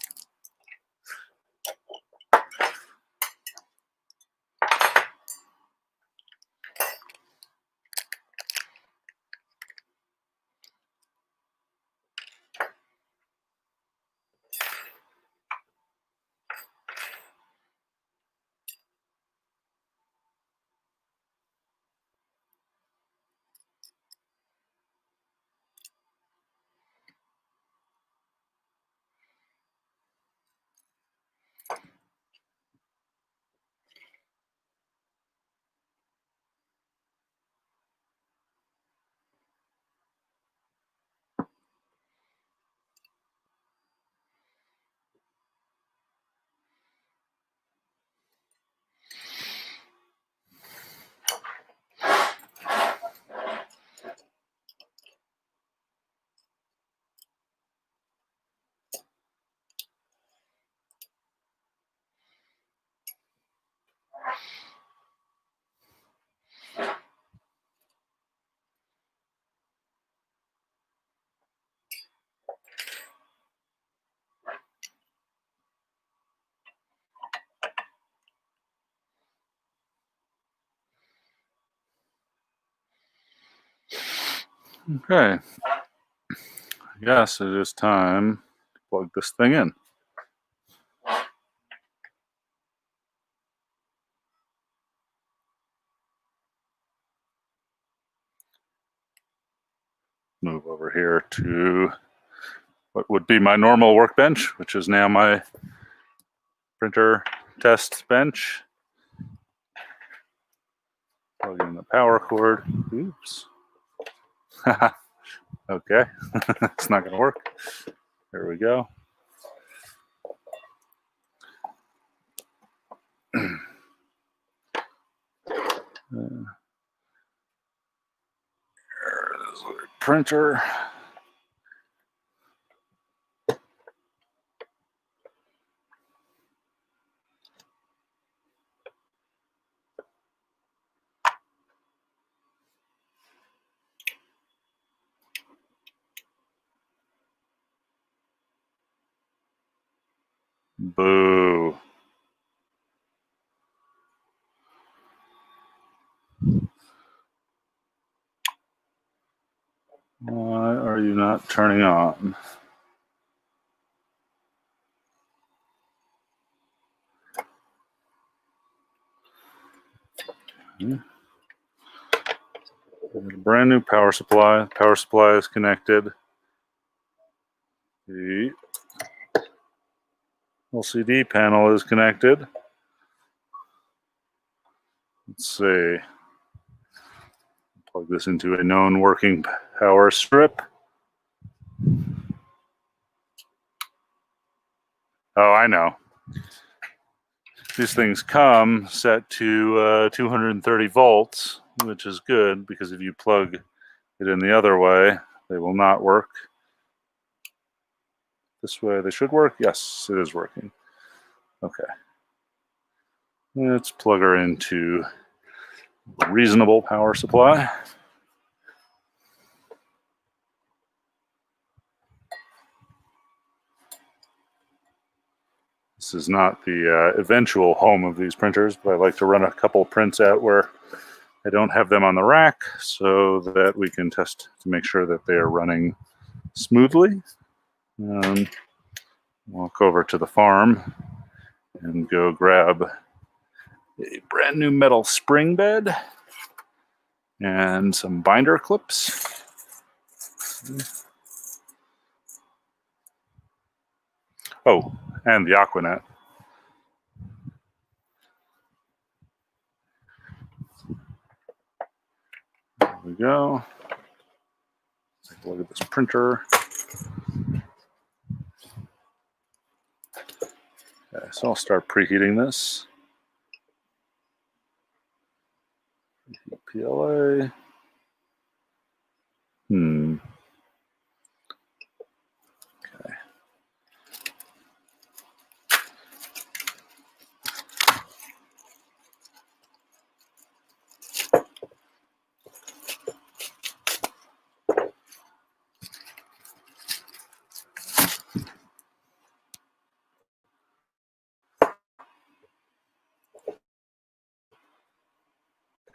Okay. I guess it is time to plug this thing in. Move over here to what would be my normal workbench, which is now my printer test bench. Plug in the power cord. Oops. Okay, it's not going to work. There we go. There's the printer. Boo. Why are you not turning on? A brand new power supply. Power supply is connected. The LCD panel is connected. Let's see. Plug this into a known working power strip. Oh, I know. These things come set to 230 volts, which is good because if you plug it in the other way, they will not work. This way they should work. Yes, it is working. Okay. Let's plug her into a reasonable power supply. This is not the eventual home of these printers, but I like to run a couple prints out where I don't have them on the rack so that we can test to make sure that they are running smoothly. Walk over to the farm and go grab a brand new metal spring bed and some binder clips. Oh, and the Aquanet. There we go. Take a look at this printer. Okay, so I'll start preheating this. PLA. Okay.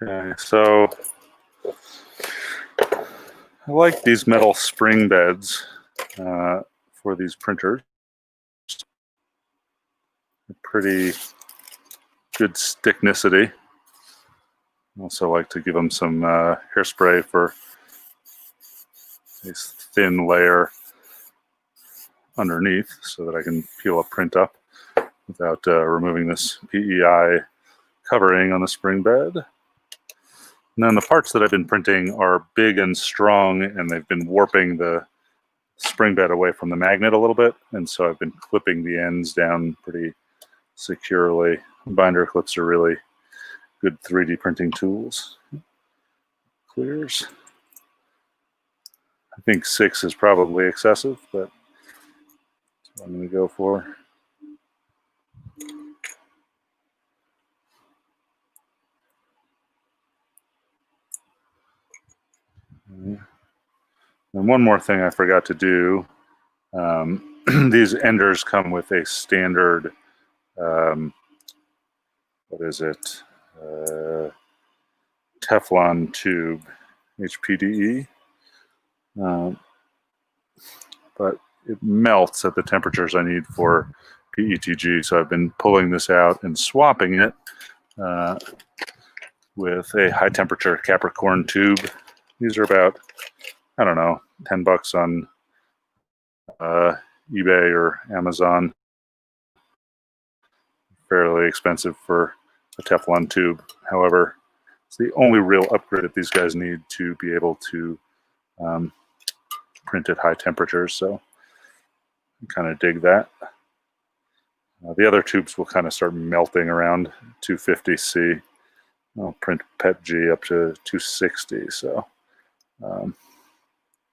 Okay, so I like these metal spring beds for these printers. Pretty good sticknicity. Also like to give them some hairspray for this thin layer underneath so that I can peel a print up without removing this PEI covering on the spring bed. And then the parts that I've been printing are big and strong, and they've been warping the spring bed away from the magnet a little bit, and so I've been clipping the ends down pretty securely. Binder clips are really good 3D printing tools. Clears. I think 6 is probably excessive, but that's what I'm going to go for. And one more thing I forgot to do. These enders come with a standard, what is it? Teflon tube, HPDE. But it melts at the temperatures I need for PETG, so I've been pulling this out and swapping it with a high temperature Capricorn tube. These are about, I don't know, $10 on eBay or Amazon. Fairly expensive for a Teflon tube. However, it's the only real upgrade that these guys need to be able to print at high temperatures, so I kind of dig that. The other tubes will kind of start melting around 250C. I'll print PETG up to 260, so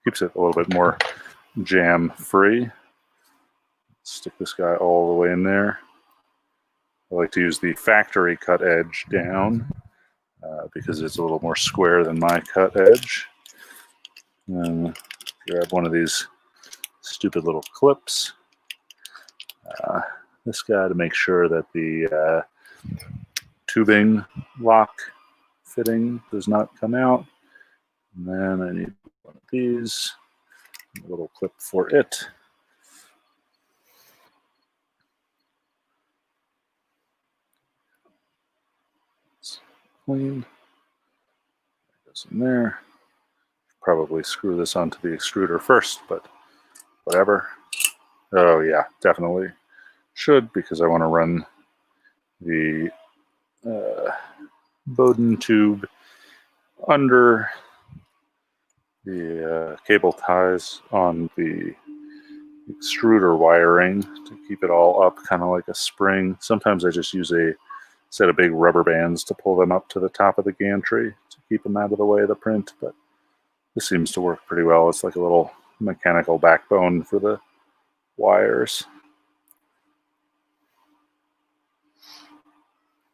keeps it a little bit more jam free. Stick this guy all the way in there. I like to use the factory cut edge down because it's a little more square than my cut edge. And grab one of these stupid little clips. This guy to make sure that the tubing lock fitting does not come out. And then I need one of these, a little clip for it. It's clean. Goes in there. Probably screw this onto the extruder first, but whatever. Oh yeah, definitely should, because I want to run the Bowden tube under the cable ties on the extruder wiring to keep it all up, kind of like a spring. Sometimes I just use a set of big rubber bands to pull them up to the top of the gantry to keep them out of the way of the print, but this seems to work pretty well. It's like a little mechanical backbone for the wires.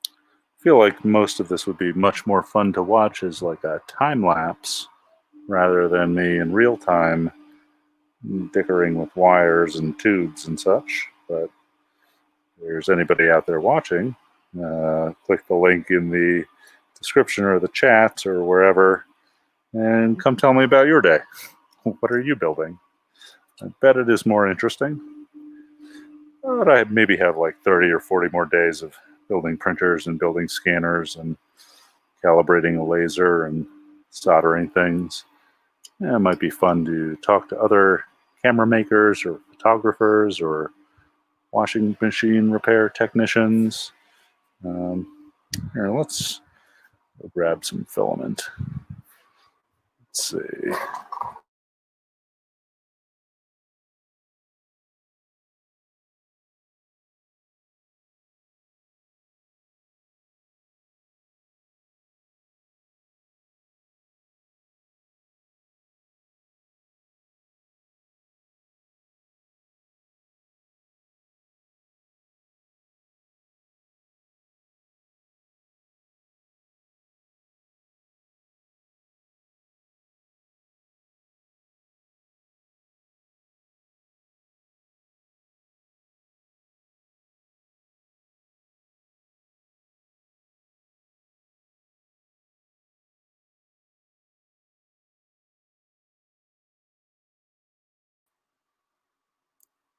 I feel like most of this would be much more fun to watch as like a time lapse rather than me in real time dickering with wires and tubes and such, but there's anybody out there watching, click the link in the description or the chat or wherever, and come tell me about your day. What are you building? I bet it is more interesting. But I maybe have like 30 or 40 more days of building printers and building scanners and calibrating a laser and soldering things. Yeah, it might be fun to talk to other camera makers or photographers or washing machine repair technicians. Here, let's grab some filament. Let's see.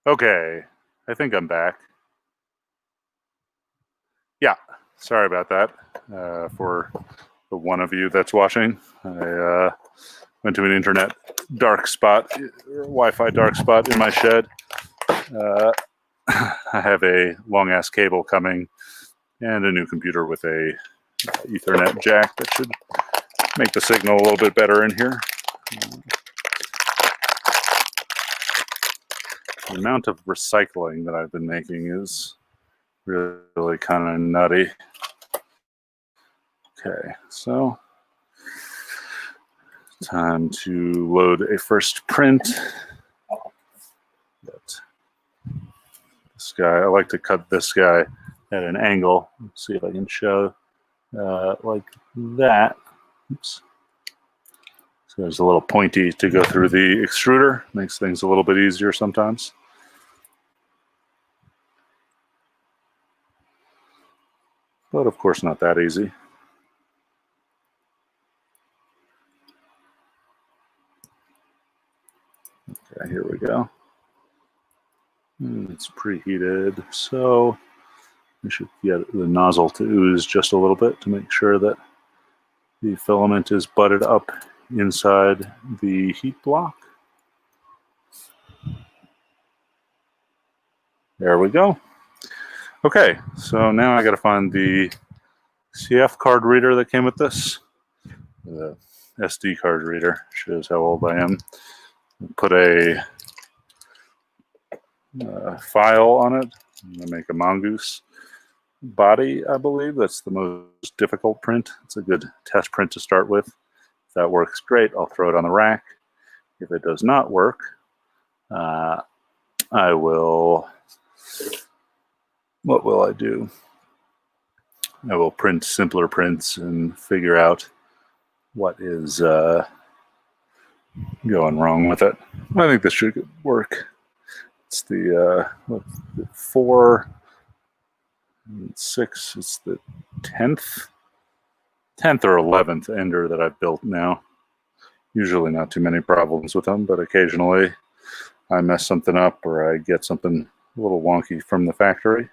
Okay, I think I'm back. Yeah, sorry about that. For the one of you that's watching, I went to an internet dark spot, Wi-Fi dark spot in my shed. I have a long-ass cable coming and a new computer with a Ethernet jack that should make the signal a little bit better in here. The amount of recycling that I've been making is really kind of nutty. Okay, so time to load a first print. This guy, I like to cut this guy at an angle. Let's see if I can show like that. Oops. So there's a little pointy to go through the extruder. Makes things a little bit easier sometimes. But of course not that easy. Okay, here we go. It's preheated, so we should get the nozzle to ooze just a little bit to make sure that the filament is butted up inside the heat block. There we go. Okay, so now I got to find the CF card reader that came with this. The SD card reader shows how old I am. Put a file on it. I'm going to make a mongoose body, I believe. That's the most difficult print. It's a good test print to start with. If that works, great. I'll throw it on the rack. If it does not work, I will... What will I do? I will print simpler prints and figure out what is going wrong with it. I think this should work. It's the 4, 6, it's the 10th or 11th ender that I've built now. Usually not too many problems with them, but occasionally I mess something up or I get something a little wonky from the factory.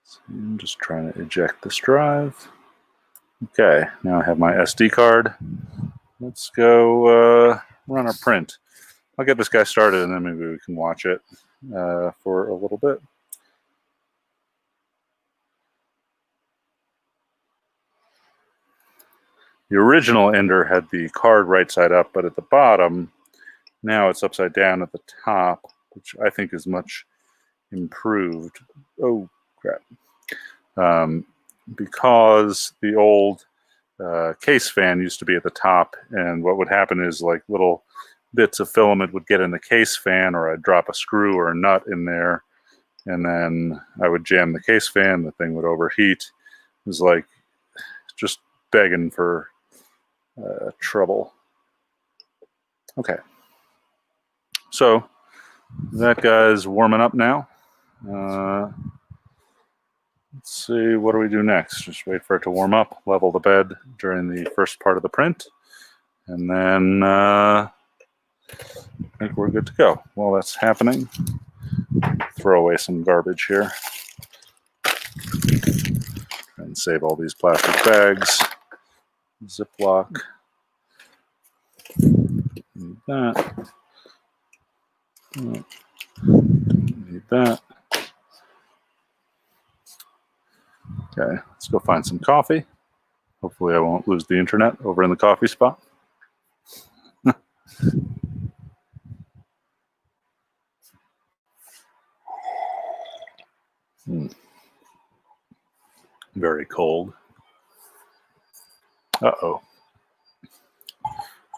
So I'm just trying to eject this drive. Okay, now I have my SD card. Let's go run a print. I'll get this guy started and then maybe we can watch it for a little bit. The original ender had the card right side up, but at the bottom, now it's upside down at the top, which I think is much improved. Oh, crap. Because the old case fan used to be at the top, and what would happen is like little bits of filament would get in the case fan, or I'd drop a screw or a nut in there, and then I would jam the case fan, the thing would overheat. It was like just begging for trouble. Okay. so that guy's warming up now. Let's see, what do we do next? Just wait for it to warm up, level the bed during the first part of the print, and then I think we're good to go. While that's happening, throw away some garbage here and save all these plastic bags. Ziploc. Need that. Need that. Okay, let's go find some coffee. Hopefully I won't lose the internet over in the coffee spot. Very cold. Uh-oh.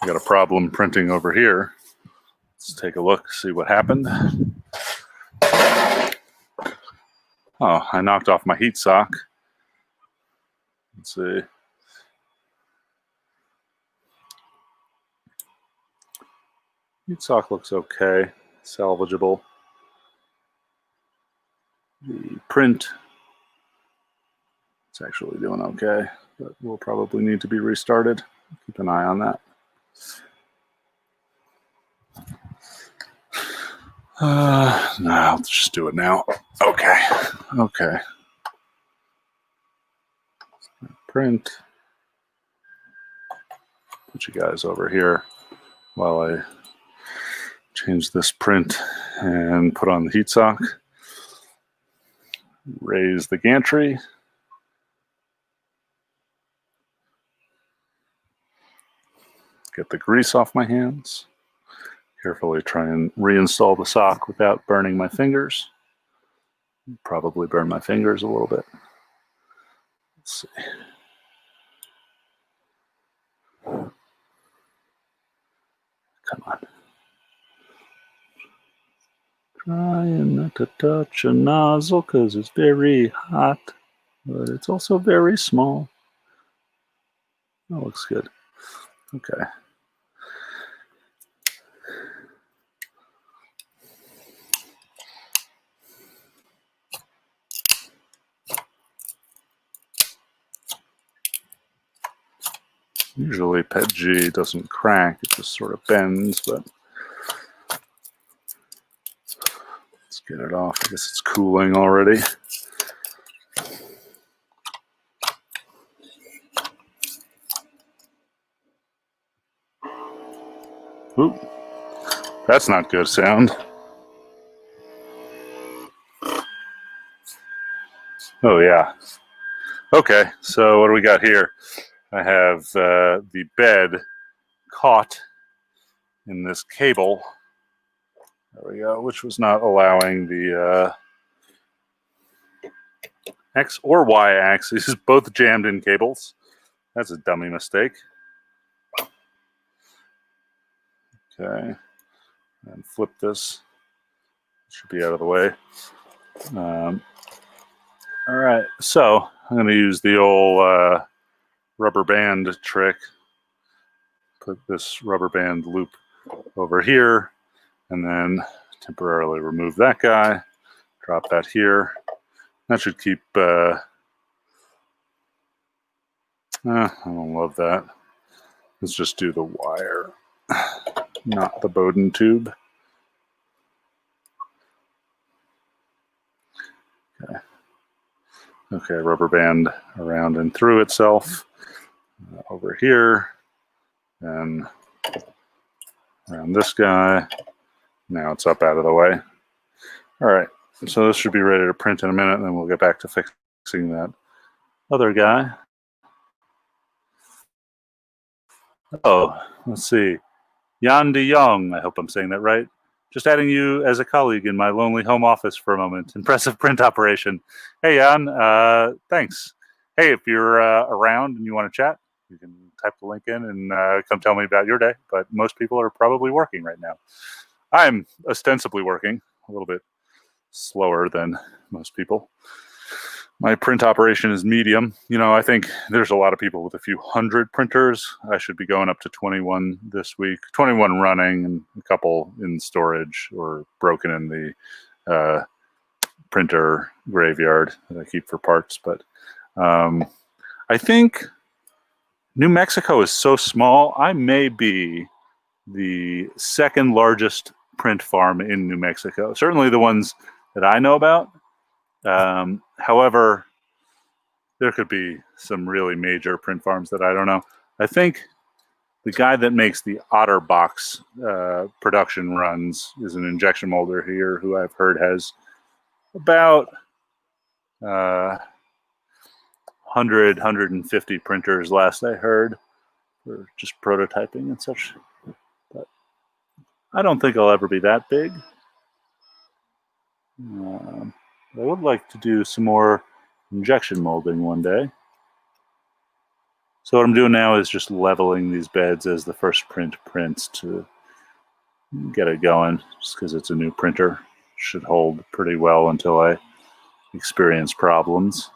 I got a problem printing over here. Let's take a look, see what happened. Oh, I knocked off my heat sock. Let's see. Heat sock looks okay, salvageable. The print, it's actually doing okay, but will probably need to be restarted. Keep an eye on that. No, I'll just do it now. Okay, okay. Print. Put you guys over here while I change this print and put on the heat sock. Raise the gantry. Get the grease off my hands. Carefully try and reinstall the sock without burning my fingers. Probably burn my fingers a little bit. Let's see. Come on. Trying not to touch a nozzle because it's very hot, but it's also very small. That looks good. Okay. Usually PETG doesn't crack, it just sort of bends, but let's get it off. I guess it's cooling already. Oop, that's not good sound. Oh yeah. Okay, so what do we got here? I have the bed caught in this cable. There we go, which was not allowing the X or Y axes, both jammed in cables. That's a dummy mistake. Okay, and flip this. Should be out of the way. All right, so I'm going to use the old rubber band trick. Put this rubber band loop over here, and then temporarily remove that guy. Drop that here. That should keep. I don't love that. Let's just do the wire, not the Bowden tube. Okay. Okay, rubber band around and through itself. Over here, and around this guy. Now it's up out of the way. All right, so this should be ready to print in a minute, and then we'll get back to fixing that other guy. Oh, let's see. Yan De Jong, I hope I'm saying that right. Just adding you as a colleague in my lonely home office for a moment. Impressive print operation. Hey, Jan, thanks. Hey, if you're around and you want to chat, you can type the link in and come tell me about your day. But most people are probably working right now. I'm ostensibly working, a little bit slower than most people. My print operation is medium. You know, I think there's a lot of people with a few hundred printers. I should be going up to 21 this week. 21 running and a couple in storage or broken in the printer graveyard that I keep for parts. But I think New Mexico is so small. I may be the second largest print farm in New Mexico. Certainly the ones that I know about. However, there could be some really major print farms that I don't know. I think the guy that makes the OtterBox production runs is an injection molder here who I've heard has about 100, 150 printers last I heard for just prototyping and such. But I don't think I'll ever be that big. I would like to do some more injection molding one day. So what I'm doing now is just leveling these beds as the first print prints to get it going, just because it's a new printer. Should hold pretty well until I experience problems.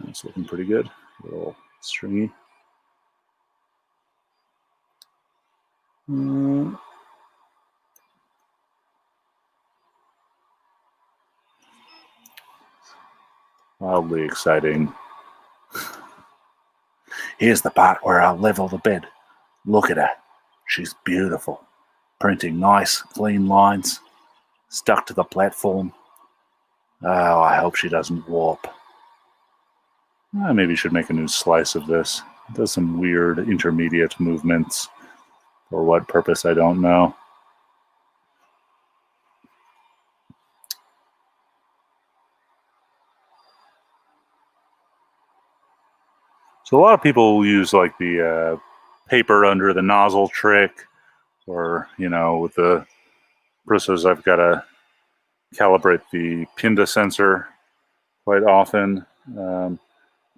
It's looking pretty good. A little stringy. Wildly exciting. Here's the part where I'll level the bed. Look at her. She's beautiful. Printing nice, clean lines. Stuck to the platform. Oh, I hope she doesn't warp. I maybe should make a new slice of this. It does some weird intermediate movements. For what purpose, I don't know. So a lot of people will use like the paper under the nozzle trick, or, you know, with the Brissos, I've got to calibrate the Pinda sensor quite often.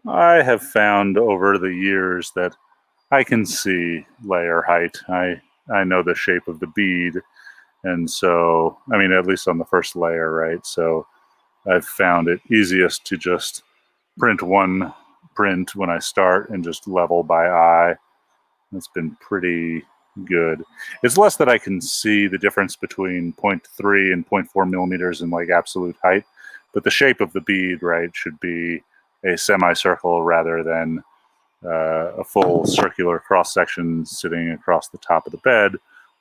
I have found over the years that I can see layer height. I know the shape of the bead, and so, I mean, at least on the first layer, right? So I've found it easiest to just print one print when I start and just level by eye. It's been pretty good. It's less that I can see the difference between 0.3 and 0.4 millimeters in like absolute height, but the shape of the bead, right, should be a semicircle rather than a full circular cross section sitting across the top of the bed,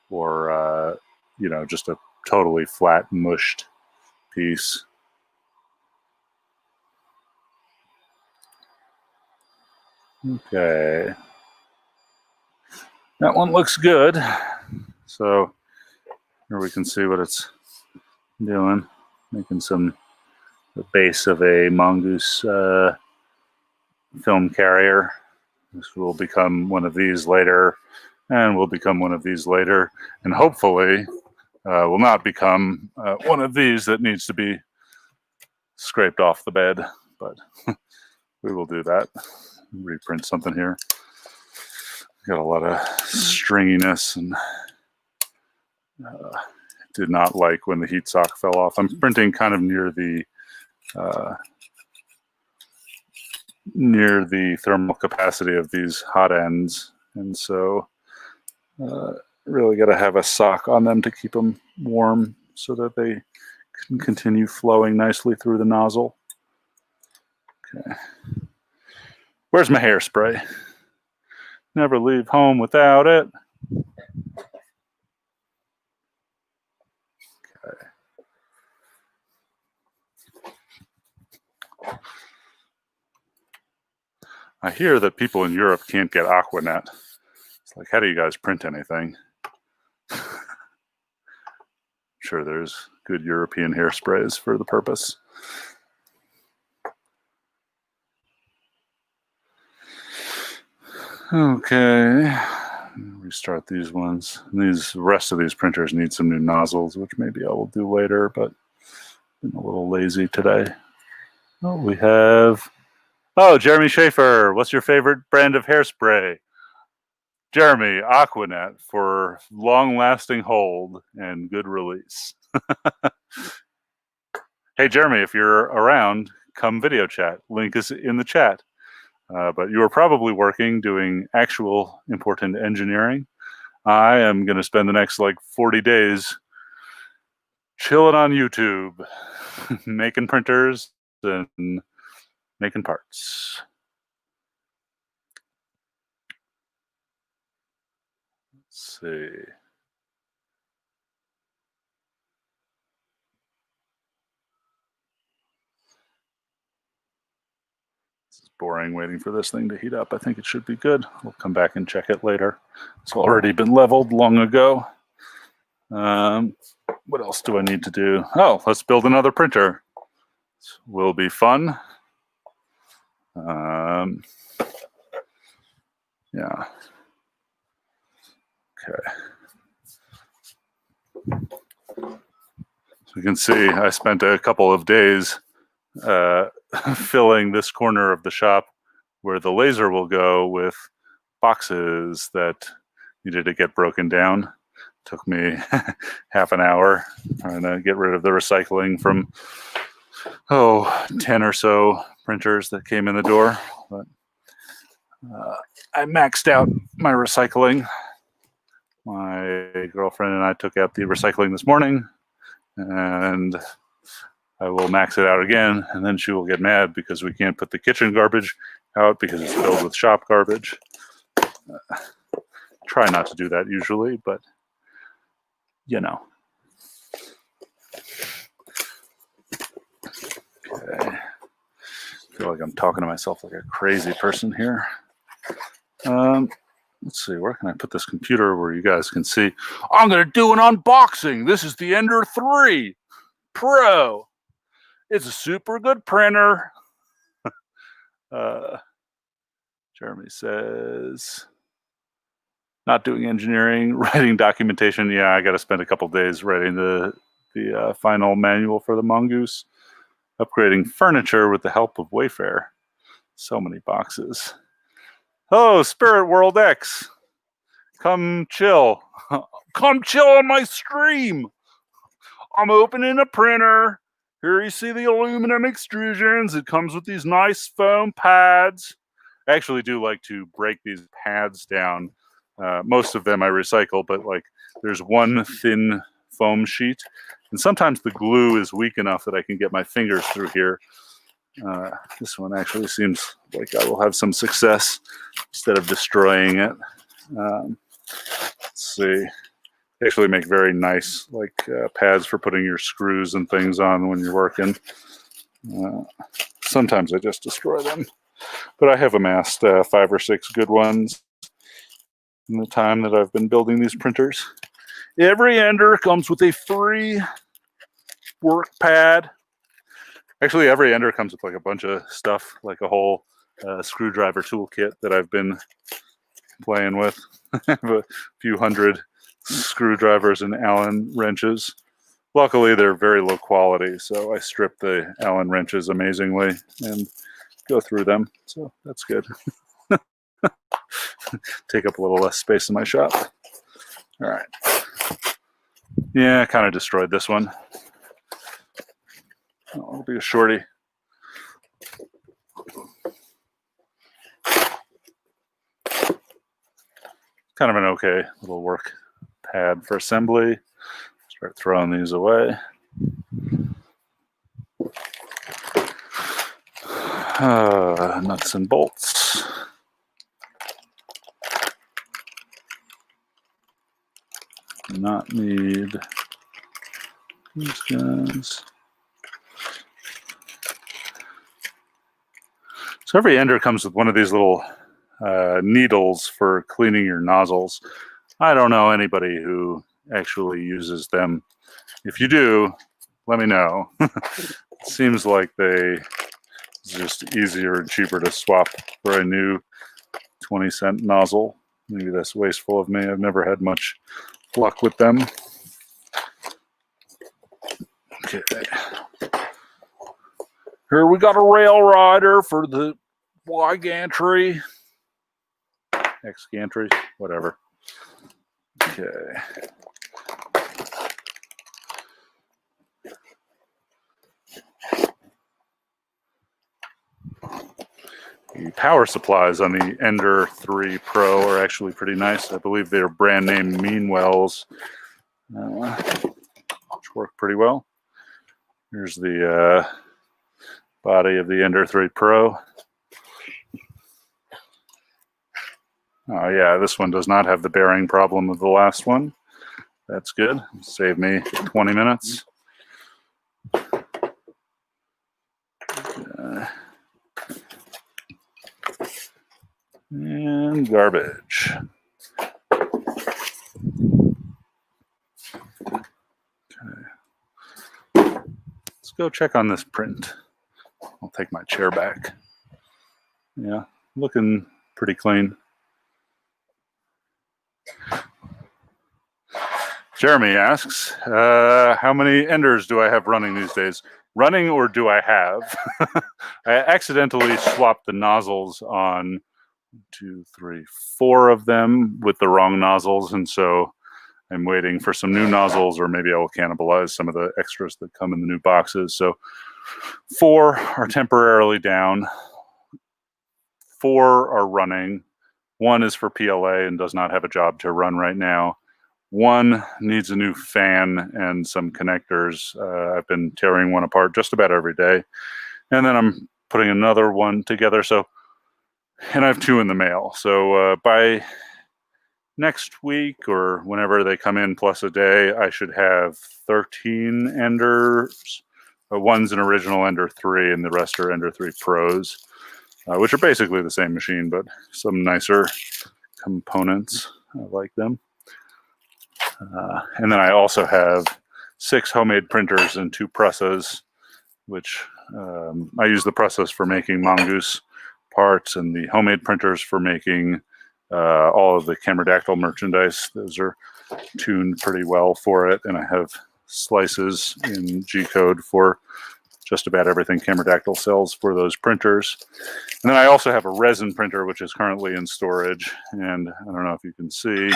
or you know, just a totally flat mushed piece. Okay, that one looks good. So here we can see what it's doing, making some the base of a mongoose film carrier. This will become one of these later, and will become one of these later, and hopefully will not become one of these that needs to be scraped off the bed, but we will do that. Reprint something here. Got a lot of stringiness, and did not like when the heat sock fell off. I'm printing kind of near the thermal capacity of these hot ends, and so really got to have a sock on them to keep them warm so that they can continue flowing nicely through the nozzle. Okay. Where's my hairspray? Never leave home without it. Okay. I hear that people in Europe can't get Aquanet. It's like, how do you guys print anything? I'm sure there's good European hairsprays for the purpose. Okay, restart these ones. The rest of these printers need some new nozzles, which maybe I will do later, but been a little lazy today. Oh, we have, oh, Jeremy Schaefer, what's your favorite brand of hairspray? Jeremy, Aquanet for long-lasting hold and good release. Hey, Jeremy, if you're around, come video chat. Link is in the chat. But you are probably working, doing actual important engineering. I am going to spend the next like 40 days chilling on YouTube, making printers and making parts. Let's see. It's boring waiting for this thing to heat up. I think it should be good. We'll come back and check it later. It's already been leveled long ago. What else do I need to do? Oh, let's build another printer. This will be fun. Yeah. Okay. So you can see I spent a couple of days filling this corner of the shop where the laser will go with boxes that needed to get broken down. Took me half an hour trying to get rid of the recycling from 10 or so printers that came in the door. But I maxed out my recycling. My girlfriend and I took out the recycling this morning, and I will max it out again, and then she will get mad because we can't put the kitchen garbage out because it's filled with shop garbage. Try not to do that usually, but you know. Okay. I feel like I'm talking to myself like a crazy person here. Let's see, where can I put this computer where you guys can see? I'm going to do an unboxing. This is the Ender 3 Pro. It's a super good printer. Jeremy says, not doing engineering, writing documentation. Yeah, I got to spend a couple days writing the final manual for the Mongoose. Upgrading furniture with the help of Wayfair. So many boxes. Oh, Spirit World X. Come chill. Come chill on my stream. I'm opening a printer. Here you see the aluminum extrusions. It comes with these nice foam pads. I actually do like to break these pads down. Most of them I recycle, but like there's one thin foam sheet. And sometimes the glue is weak enough that I can get my fingers through here. This one actually seems like I will have some success instead of destroying it. Let's see. They actually make very nice like pads for putting your screws and things on when you're working. Sometimes I just destroy them, but I have amassed 5 or 6 good ones in the time that I've been building these printers. Every Ender comes with a free work pad. Actually, every Ender comes with like a bunch of stuff, like a whole screwdriver toolkit that I've been playing with. I have a few hundred screwdrivers and Allen wrenches. Luckily, they're very low quality, so I strip the Allen wrenches amazingly and go through them, so that's good. Take up a little less space in my shop. All right. Yeah, I kind of destroyed this one. Oh, it'll be a shorty. Kind of an okay little work pad for assembly. Start throwing these away. Nuts and bolts. Not need these guys. So every Ender comes with one of these little needles for cleaning your nozzles. I don't know anybody who actually uses them. If you do, let me know. It seems like it's just easier and cheaper to swap for a new 20-cent nozzle. Maybe that's wasteful of me. I've never had much luck with them. Okay. Here we got a rail rider for the Y gantry. X gantry, whatever. Okay. The power supplies on the Ender 3 Pro are actually pretty nice. I believe they're brand name Meanwells, which work pretty well. Here's the body of the Ender 3 Pro. Oh yeah, this one does not have the bearing problem of the last one. That's good. Save me 20 minutes. And garbage. Okay. Let's go check on this print. I'll take my chair back. Yeah, looking pretty clean. Jeremy asks, how many Enders do I have running these days? Running or do I have? I accidentally swapped the nozzles on 2, 3, 4 of them with the wrong nozzles, and so I'm waiting for some new nozzles, or maybe I will cannibalize some of the extras that come in the new boxes. So 4 are temporarily down, 4 are running, 1 is for PLA and does not have a job to run right now. 1 needs a new fan and some connectors. I've been tearing one apart just about every day, and then I'm putting another one together. So, and I have 2 in the mail. So by next week or whenever they come in plus a day, I should have 13 Enders. One's an original Ender 3, and the rest are Ender 3 Pros, which are basically the same machine, but some nicer components. I like them. And then I also have 6 homemade printers and 2 presses, which I use the presses for making Mongoose parts and the homemade printers for making all of the Camerodactyl merchandise. Those are tuned pretty well for it, and I have slices in G-code for just about everything Camerodactyl sells for those printers. And then I also have a resin printer, which is currently in storage, and I don't know if you can see,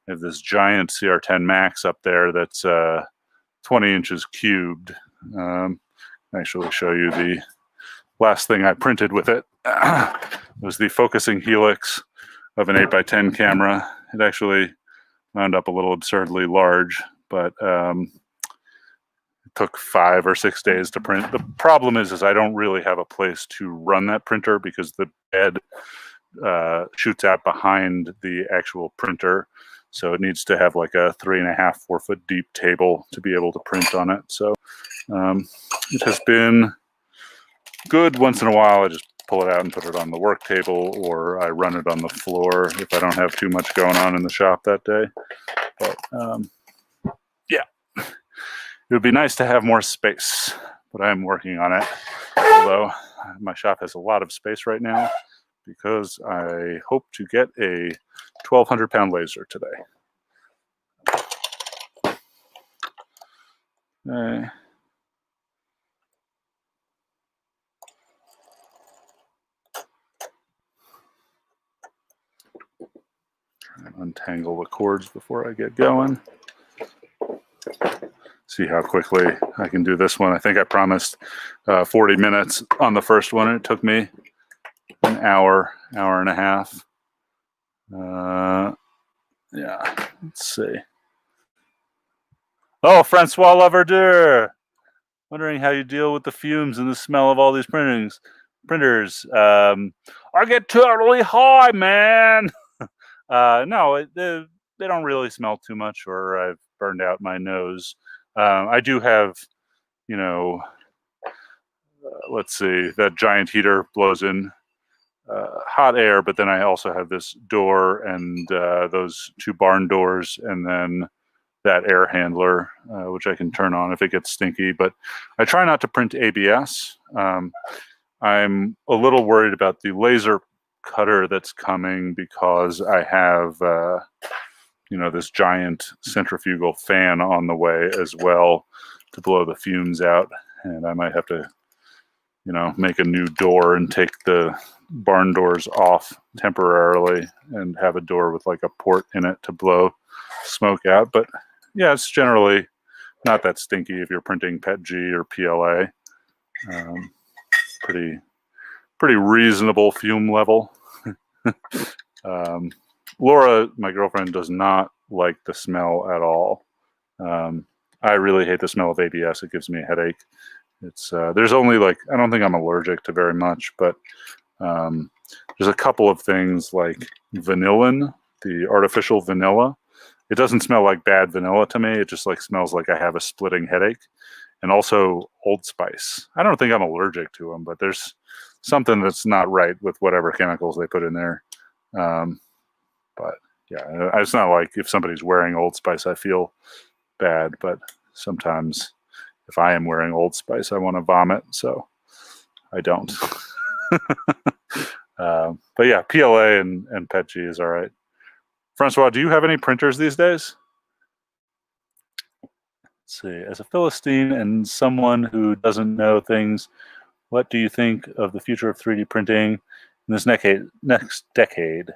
I have this giant CR10 Max up there that's 20 inches cubed. Actually show you the last thing I printed with it. Was the focusing helix of an 8x10 camera. It actually wound up a little absurdly large, but it took 5 or 6 days to print. The problem is I don't really have a place to run that printer because the bed shoots out behind the actual printer. So it needs to have like a 3.5, 4 foot deep table to be able to print on it. So it has been good. Once in a while, I just pull it out and put it on the work table, or I run it on the floor if I don't have too much going on in the shop that day. But yeah, it would be nice to have more space, but I am working on it. Although my shop has a lot of space right now because I hope to get a 1,200-pound laser today. Okay. Try and untangle the cords before I get going. See how quickly I can do this one. I think I promised 40 minutes on the first one, and it took me an hour, hour and a half. Yeah, let's see. Oh, Francois Laverdure. Wondering how you deal with the fumes and the smell of all these printers. I get totally high, man. No, they don't really smell too much, or I've burned out my nose. I do have, you know, let's see, that giant heater blows in hot air, but then I also have this door and those 2 barn doors, and then that air handler, which I can turn on if it gets stinky. But I try not to print ABS. I'm a little worried about the laser cutter that's coming because I have, you know, this giant centrifugal fan on the way as well to blow the fumes out. And I might have to, you know, make a new door and take the barn doors off temporarily and have a door with like a port in it to blow smoke out. But yeah, it's generally not that stinky if you're printing PETG or PLA. pretty reasonable fume level. Laura, my girlfriend, does not like the smell at all. I really hate the smell of ABS. It gives me a headache. It's there's only like, I don't think I'm allergic to very much, but there's a couple of things like vanillin, the artificial vanilla. It doesn't smell like bad vanilla to me. It just like smells like I have a splitting headache. And also Old Spice. I don't think I'm allergic to them, but there's something that's not right with whatever chemicals they put in there. But yeah, it's not like if somebody's wearing Old Spice, I feel bad, but sometimes if I am wearing Old Spice, I want to vomit, so I don't. But yeah, PLA and PETG is all right. Francois, do you have any printers these days? Let's see. As a Philistine and someone who doesn't know things, what do you think of the future of 3D printing in this next decade?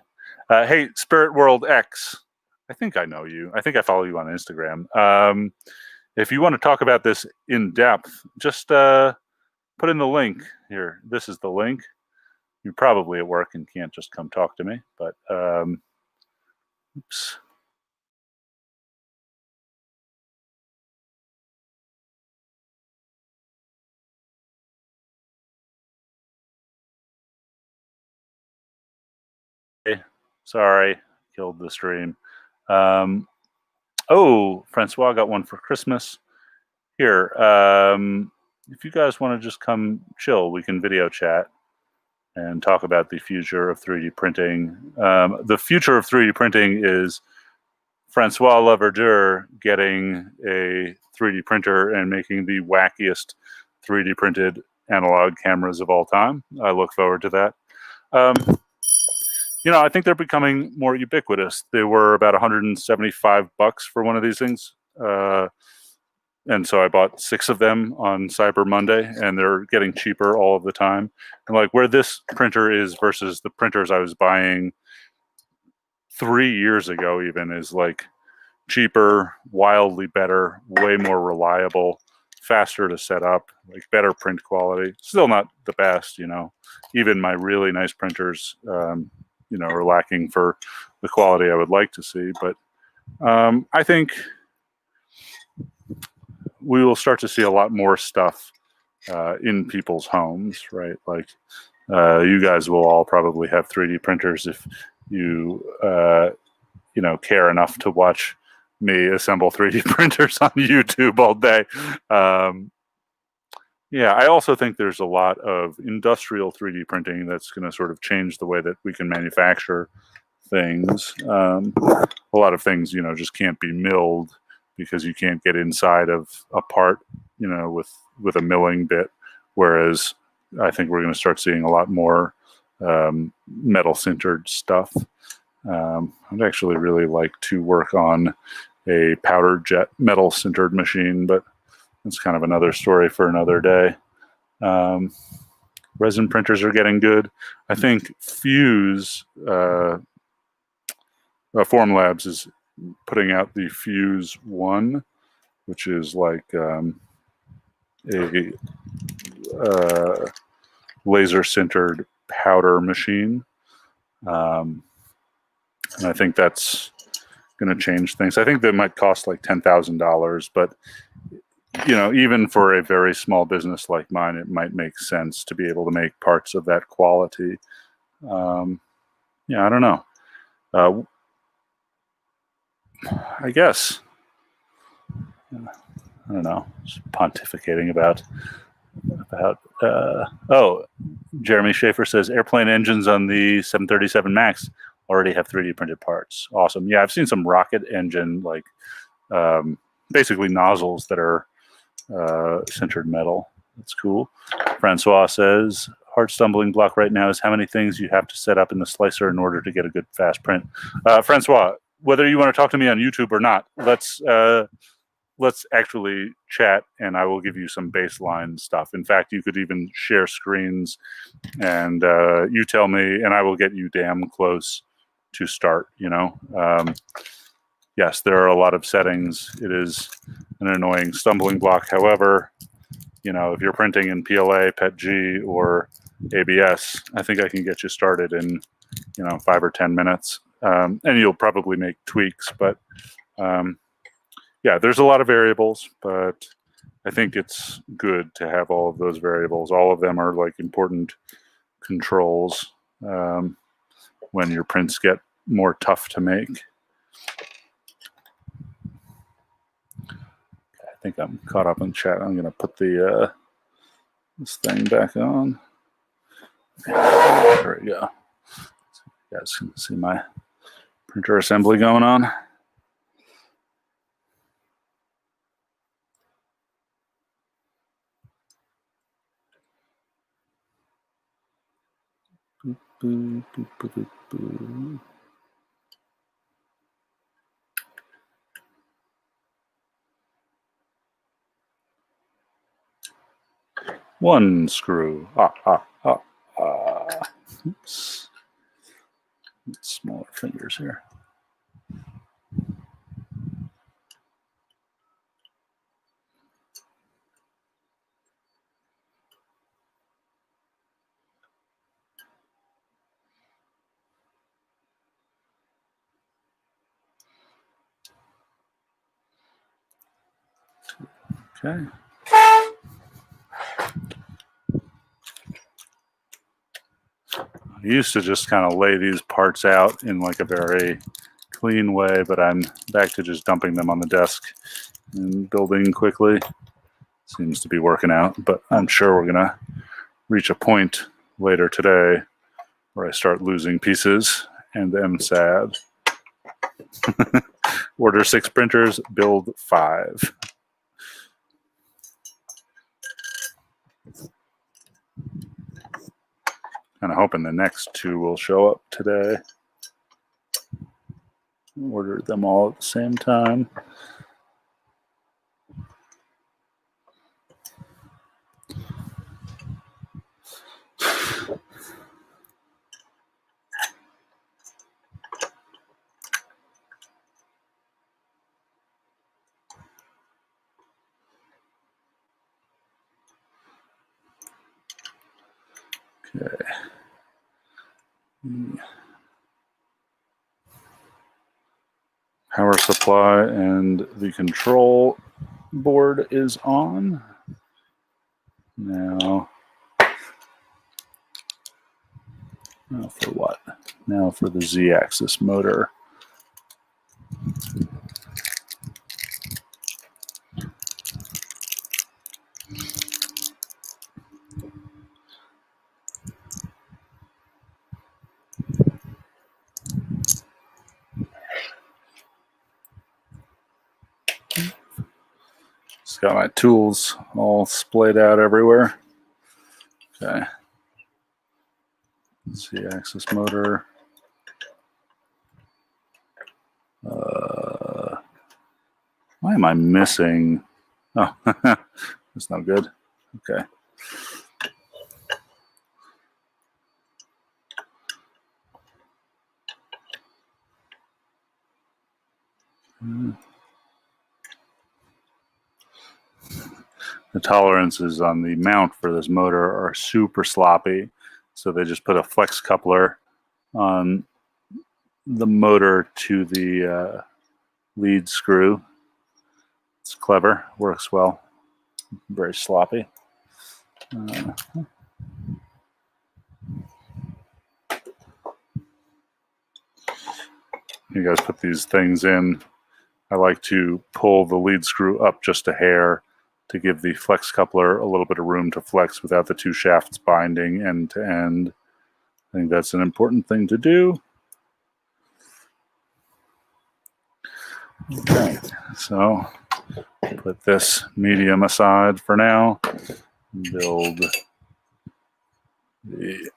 Hey, Spirit World X, I think I know you. I think I follow you on Instagram. If you want to talk about this in depth, just put in the link here. This is the link. You're probably at work and can't just come talk to me, but oops. Sorry, killed the stream. Oh, Francois got one for Christmas. Here, if you guys want to just come chill, we can video chat and talk about the future of 3D printing. The future of 3D printing is Francois Laverdure getting a 3D printer and making the wackiest 3D printed analog cameras of all time. I look forward to that. You know, I think they're becoming more ubiquitous. They were about $175 for one of these things. And so I bought 6 of them on Cyber Monday, and they're getting cheaper all of the time. And like where this printer is versus the printers I was buying 3 years ago even is like cheaper, wildly better, way more reliable, faster to set up, like better print quality. Still not the best, you know. Even my really nice printers, you know, are lacking for the quality I would like to see. But I think we will start to see a lot more stuff in people's homes, right? Like you guys will all probably have 3D printers if you, you know, care enough to watch me assemble 3D printers on YouTube all day. Yeah, I also think there's a lot of industrial 3D printing that's going to sort of change the way that we can manufacture things. A lot of things, you know, just can't be milled because you can't get inside of a part, you know, with a milling bit. Whereas I think we're going to start seeing a lot more metal sintered stuff. I'd actually really like to work on a powder jet metal sintered machine, but that's kind of another story for another day. Resin printers are getting good. I think Fuse, Formlabs is putting out the Fuse 1, which is like a laser sintered powder machine. And I think that's going to change things. I think that might cost like $10,000, but you know, even for a very small business like mine, it might make sense to be able to make parts of that quality. Yeah, I don't know. I guess. I don't know. Just pontificating about. Oh, Jeremy Schaefer says airplane engines on the 737 MAX already have 3D printed parts. Awesome. Yeah, I've seen some rocket engine, like basically nozzles that are sintered metal. That's cool. Francois says hard stumbling block right now is how many things you have to set up in the slicer in order to get a good fast print. Francois, whether you want to talk to me on YouTube or not, let's actually chat and I will give you some baseline stuff. In fact, you could even share screens and you tell me and I will get you damn close to start, you know. Yes, there are a lot of settings. It is an annoying stumbling block. However, you know, if you're printing in PLA, PETG, or ABS, I think I can get you started in 5 or 10 minutes, and you'll probably make tweaks. But yeah, there's a lot of variables, but I think it's good to have all of those variables. All of them are like important controls when your prints get more tough to make. I think I'm caught up in chat. I'm going to put the this thing back on. There we go. You guys can see my printer assembly going on. Boop, boop, boop, boop, boop. One screw. Oops. Smaller fingers here. Okay. I used to just kind of lay these parts out in like a very clean way, but I'm back to just dumping them on the desk and building quickly. Seems to be working out, but I'm sure we're gonna reach a point later today where I start losing pieces and am sad. Order 6 printers, build 5. Kind of hoping the next 2 will show up today. Ordered them all at the same time. Okay. Power supply and the control board is on. Now for what? Now for the Z-axis motor. Just got my tools all splayed out everywhere. Okay. Z-axis motor. Why am I missing? Oh, that's not good. Okay. The tolerances on the mount for this motor are super sloppy, so they just put a flex coupler on the motor to the lead screw. It's clever, works well, very sloppy. You guys put these things in. I like to pull the lead screw up just a hair to give the flex coupler a little bit of room to flex without the 2 shafts binding end to end. I think that's an important thing to do. Okay, so put this medium aside for now. Build the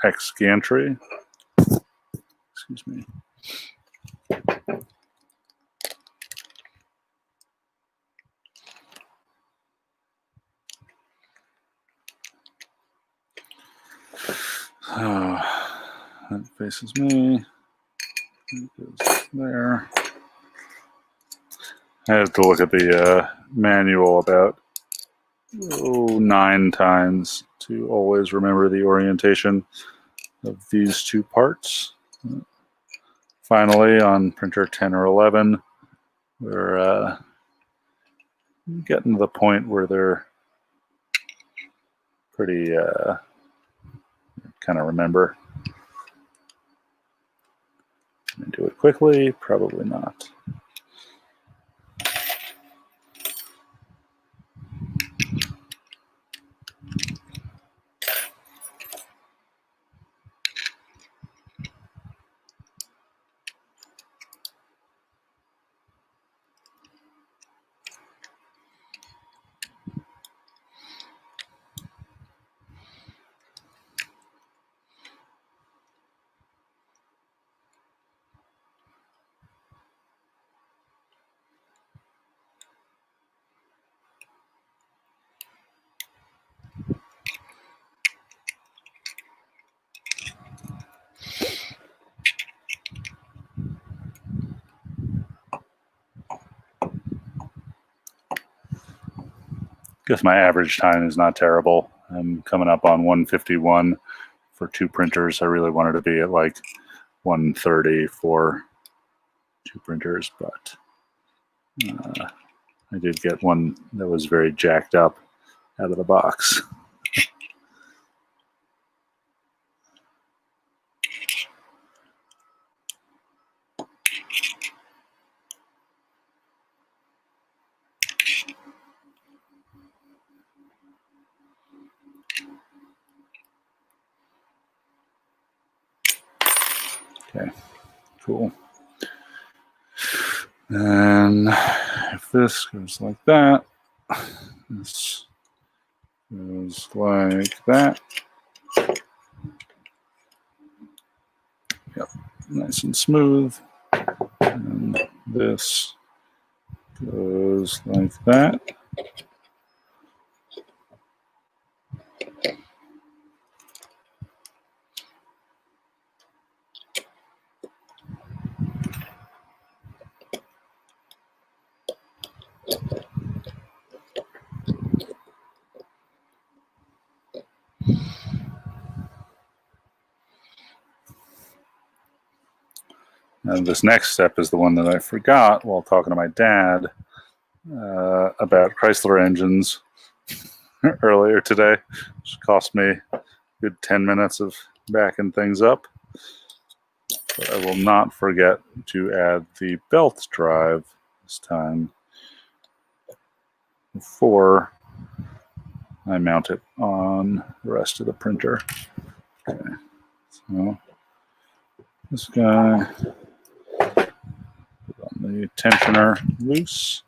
X gantry. Excuse me. That faces me. It goes there. I have to look at the manual about 9 times to always remember the orientation of these two parts. Finally, on printer 10 or 11, we're getting to the point where they're pretty kind of remember. Can I do it quickly? Probably not. Guess my average time is not terrible. I'm coming up on 151 for two printers. I really wanted to be at like 130 for two printers, but I did get one that was very jacked up out of the box. Okay, cool. And if this goes like that, this goes like that. Yep, nice and smooth. And this goes like that. And this next step is the one that I forgot while talking to my dad about Chrysler engines earlier today, which cost me a good 10 minutes of backing things up. But I will not forget to add the belt drive this time before I mount it on the rest of the printer. Okay, so this guy, put on the tensioner loose.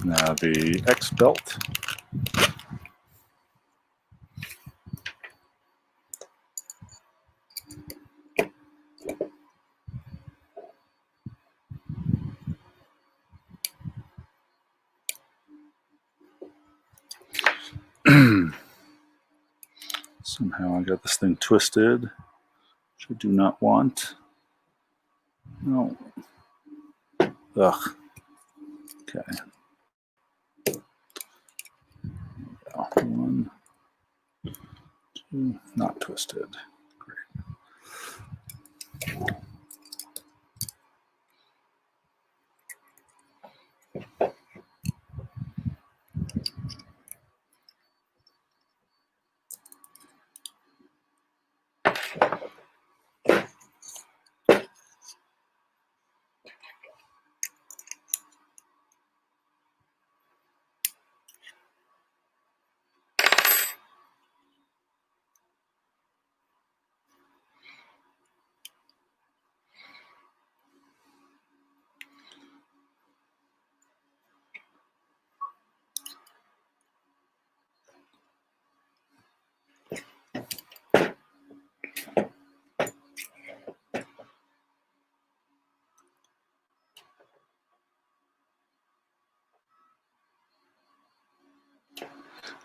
Now the X belt. Somehow I got this thing twisted, which I do not want. No. Ugh. Okay. One, two, not twisted. Great.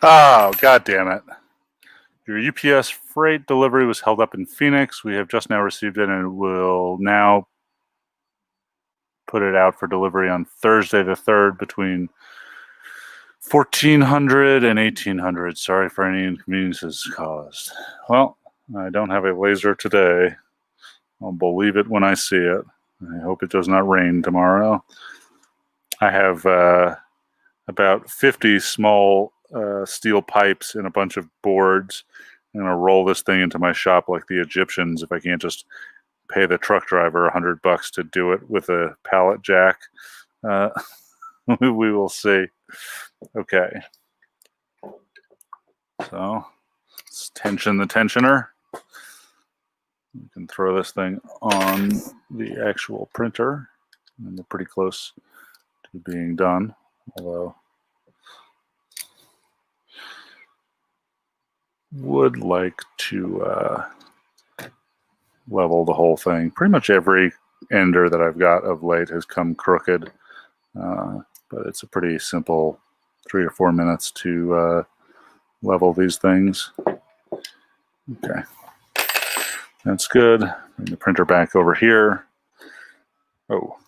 Oh, God damn it. Your UPS freight delivery was held up in Phoenix. We have just now received it and will now put it out for delivery on Thursday the 3rd between 1400 and 1800. Sorry for any inconveniences caused. Well, I don't have a laser today. I'll believe it when I see it. I hope it does not rain tomorrow. I have about 50 small steel pipes and a bunch of boards. I'm going to roll this thing into my shop like the Egyptians if I can't just pay the truck driver $100 to do it with a pallet jack. We will see. Okay. So let's tension the tensioner. You can throw this thing on the actual printer, and we're pretty close to being done, although would like to level the whole thing. Pretty much every ender that I've got of late has come crooked, but it's a pretty simple 3 or 4 minutes to level these things. Okay, that's good. Bring the printer back over here. Oh,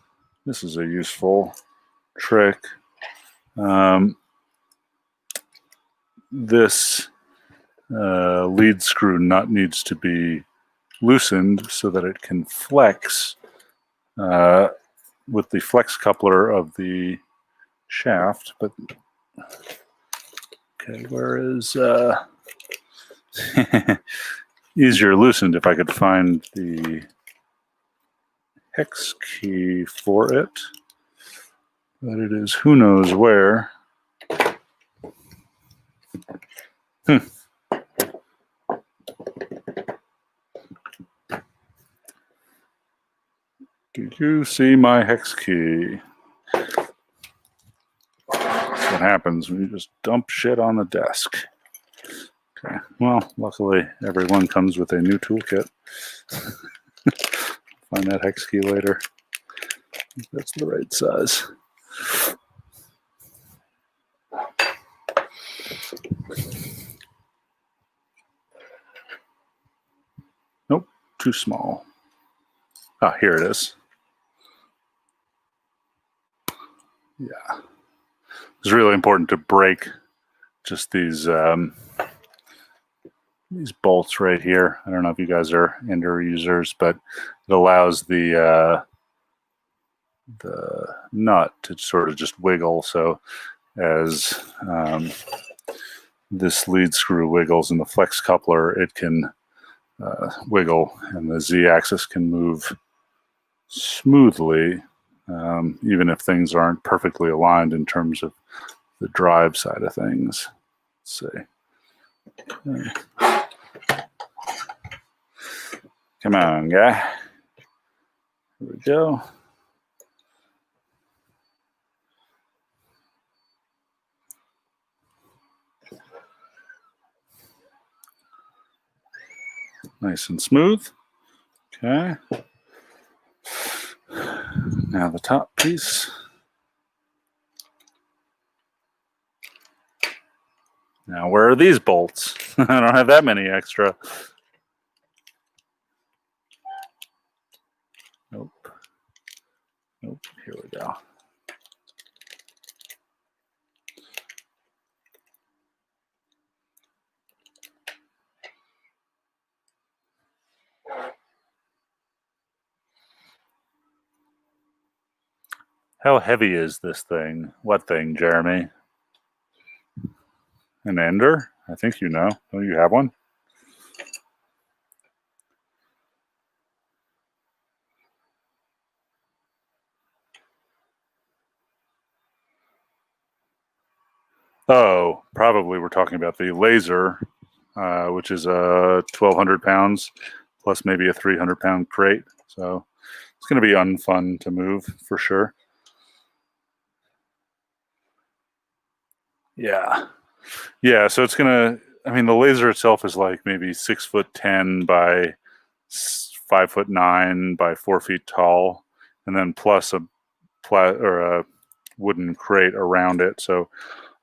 this is a useful trick. This lead screw nut needs to be loosened so that it can flex with the flex coupler of the shaft. But okay, where is easier loosened if I could find the hex key for it, but it is who knows where. Do you see my hex key? That's what happens when you just dump shit on the desk. Okay, well, luckily everyone comes with a new toolkit. Find that hex key later. That's the right size. Nope, too small. Ah, here it is. Yeah. It's really important to break just these bolts right here. I don't know if you guys are ender users, but it allows the nut to sort of just wiggle. So as this lead screw wiggles in the flex coupler, it can wiggle, and the Z-axis can move smoothly, even if things aren't perfectly aligned in terms of the drive side of things. Let's see. Okay. Come on, guy. Here we go. Nice and smooth. Okay. Now the top piece. Now where are these bolts? I don't have that many extra. Nope. Nope. Here we go. How heavy is this thing? What thing, Jeremy? An ender? I think you know. Don't you have one? Oh, probably we're talking about the laser, which is 1,200 pounds plus maybe a 300-pound crate. So it's going to be unfun to move for sure. Yeah. Yeah, so it's going to, I mean, the laser itself is like maybe 6'10" by 5'9" by 4 feet tall, and then plus a wooden crate around it. So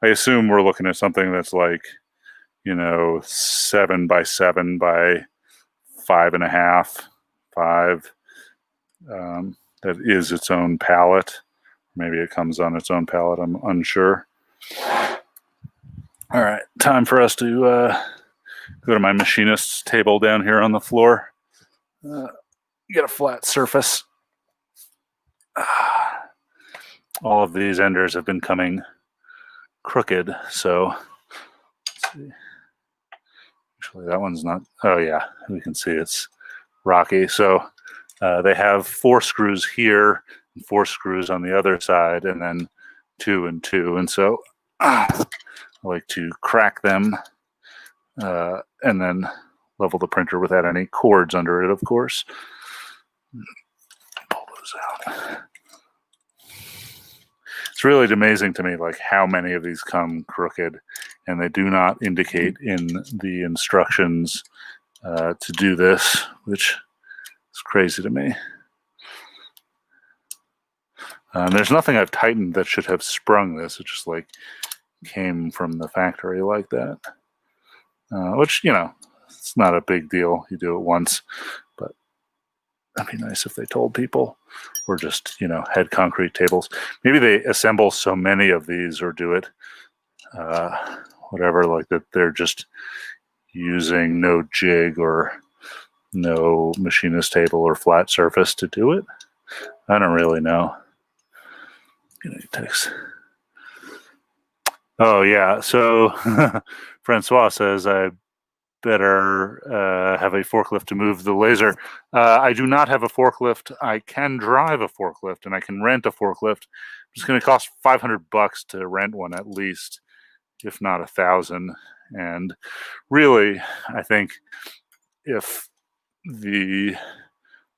I assume we're looking at something that's like, 7 by 7 by 5.5, 5. That is its own pallet. Maybe it comes on its own pallet. I'm unsure. All right, time for us to go to my machinist's table down here on the floor. Get a flat surface. All of these enders have been coming crooked, so let's see. Actually, that one's not. Oh yeah, we can see it's rocky. So they have 4 screws here and 4 screws on the other side, and then 2 and 2. And so I like to crack them and then level the printer without any cords under it, of course. Pull those out. It's really amazing to me, like how many of these come crooked, and they do not indicate in the instructions to do this, which is crazy to me. There's nothing I've tightened that should have sprung this. It just like came from the factory like that, which, it's not a big deal. You do it once, but that'd be nice if they told people, or just, head concrete tables. Maybe they assemble so many of these or do it, whatever, like that they're just using no jig or no machinist table or flat surface to do it. I don't really know. Text. Oh yeah, so Francois says I better have a forklift to move the laser. I do not have a forklift. I can drive a forklift and I can rent a forklift. It's going to cost $500 to rent one at least, if not 1,000. And really, I think if the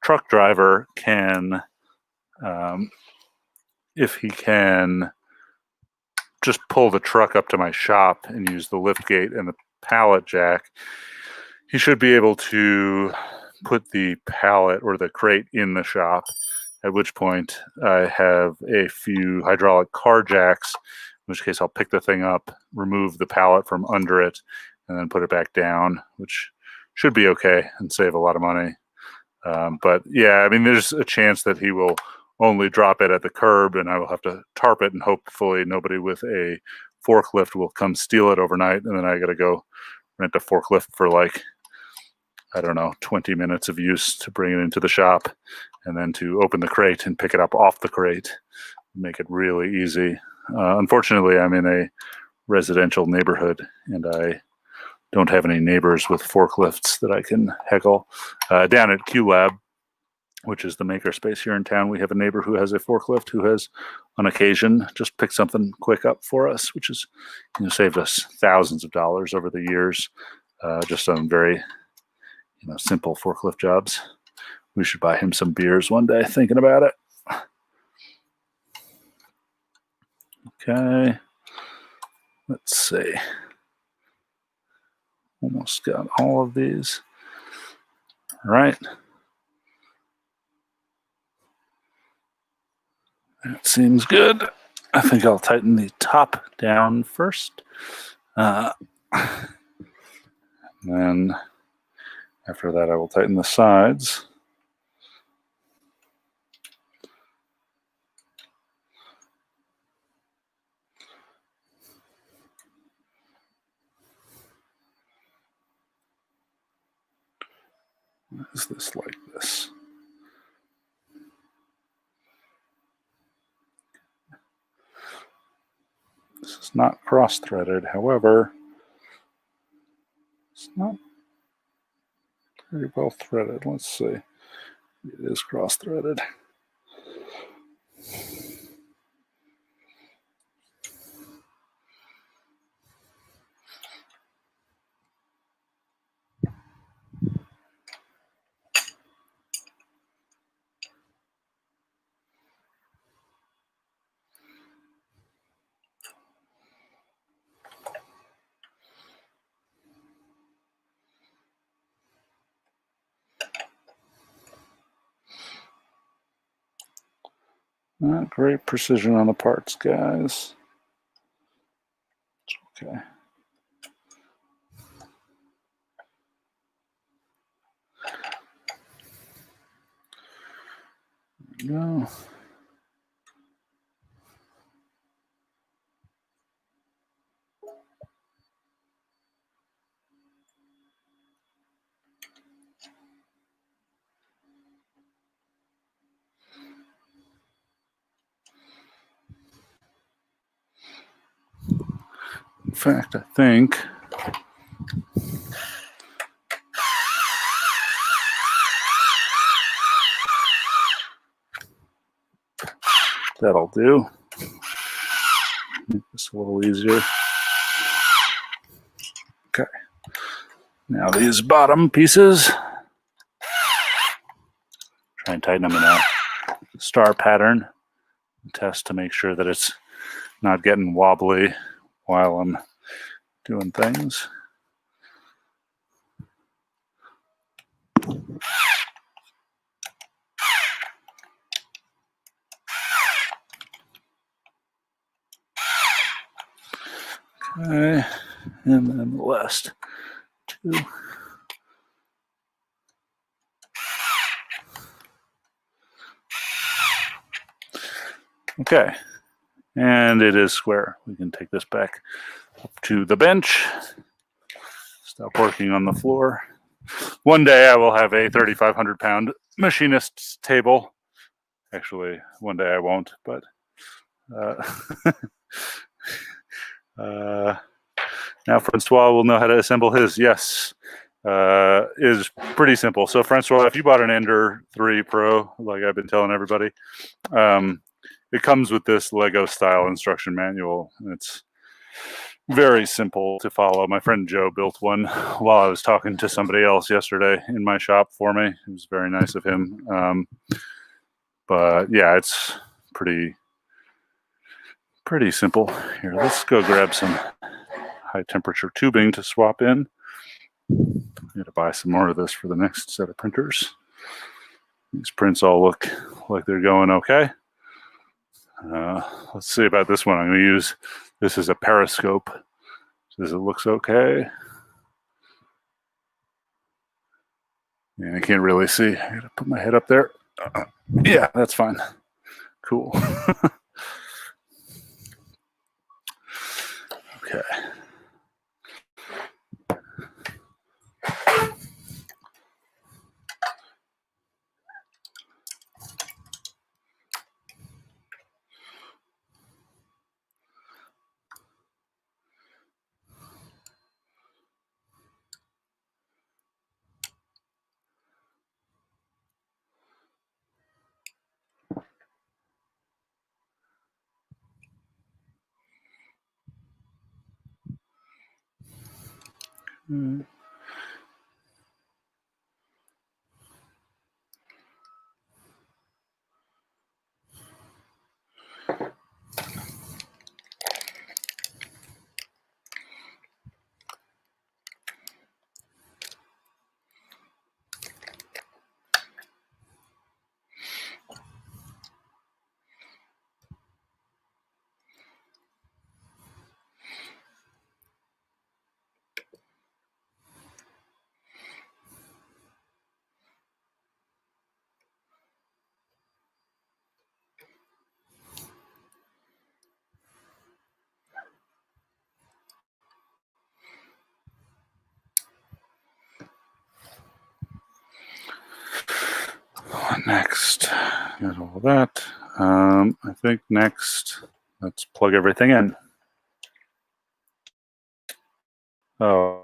truck driver can, if he can just pull the truck up to my shop and use the lift gate and the pallet jack, he should be able to put the pallet or the crate in the shop, at which point I have a few hydraulic car jacks, in which case I'll pick the thing up, remove the pallet from under it, and then put it back down, which should be okay and save a lot of money. But yeah, I mean, there's a chance that he will only drop it at the curb and I will have to tarp it, and hopefully nobody with a forklift will come steal it overnight. And then I got to go rent a forklift for like, I don't know, 20 minutes of use to bring it into the shop, and then to open the crate and pick it up off the crate, make it really easy. Unfortunately, I'm in a residential neighborhood and I don't have any neighbors with forklifts that I can heckle. Down at QLab, which is the makerspace here in town, we have a neighbor who has a forklift who has, on occasion, just picked something quick up for us, which has saved us thousands of dollars over the years, just on very simple forklift jobs. We should buy him some beers one day, thinking about it. Okay, let's see. Almost got all of these. All right. That seems good. I think I'll tighten the top down first. Then after that, I will tighten the sides. Is this like this? This is not cross-threaded, however, it's not very well threaded. Let's see. It is cross-threaded. Not great precision on the parts, guys. Okay. There we go. In fact, I think that'll do. Make this a little easier. Okay. Now these bottom pieces, try and tighten them in a star pattern. Test to make sure that it's not getting wobbly while I'm doing things. Okay, and then the last two. Okay, and it is square. We can take this back up to the bench. Stop working on the floor. One day I will have a 3,500 pound machinist's table. Actually, one day I won't, but now Francois will know how to assemble his. Yes, is pretty simple. So Francois, if you bought an Ender 3 Pro, like I've been telling everybody, it comes with this Lego style instruction manual. It's very simple to follow. My friend Joe built one while I was talking to somebody else yesterday in my shop for me. It was very nice of him. But yeah, it's pretty simple. Here, let's go grab some high temperature tubing to swap in. I'm going to buy some more of this for the next set of printers. These prints all look like they're going okay. Let's see about this one. I'm going to use this as a periscope. Says it looks okay. Yeah, I can't really see. I got to put my head up there. Yeah, that's fine. Cool. Okay. Hmm. Next, got all that. I think next, let's plug everything in. Oh,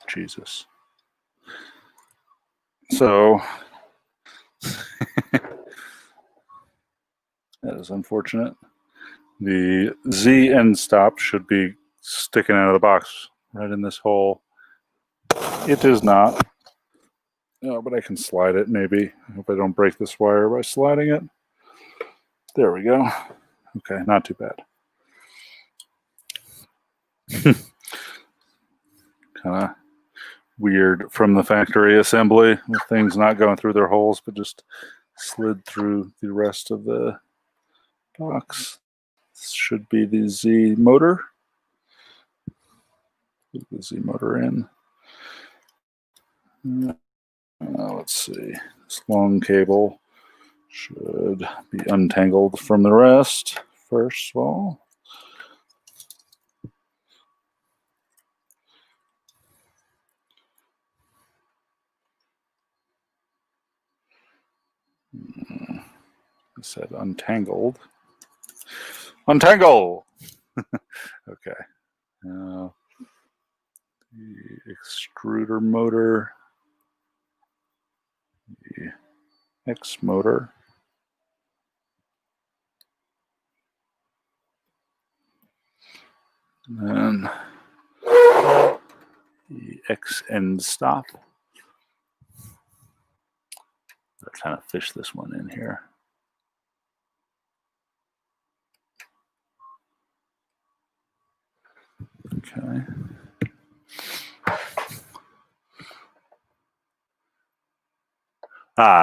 Jesus. So, that is unfortunate. The Z end stop should be sticking out of the box right in this hole. It is not. No, but I can slide it maybe. I hope I don't break this wire by sliding it. There we go. Okay, not too bad. Kind of weird from the factory assembly with things not going through their holes, but just slid through the rest of the box. This should be the Z motor. Put the Z motor in. Let's see. This long cable should be untangled from the rest, first of all. I said untangled. Untangle! Okay. Now, the extruder motor, the X motor. And then the X end stop. I'll kind of fish this one in here. Okay.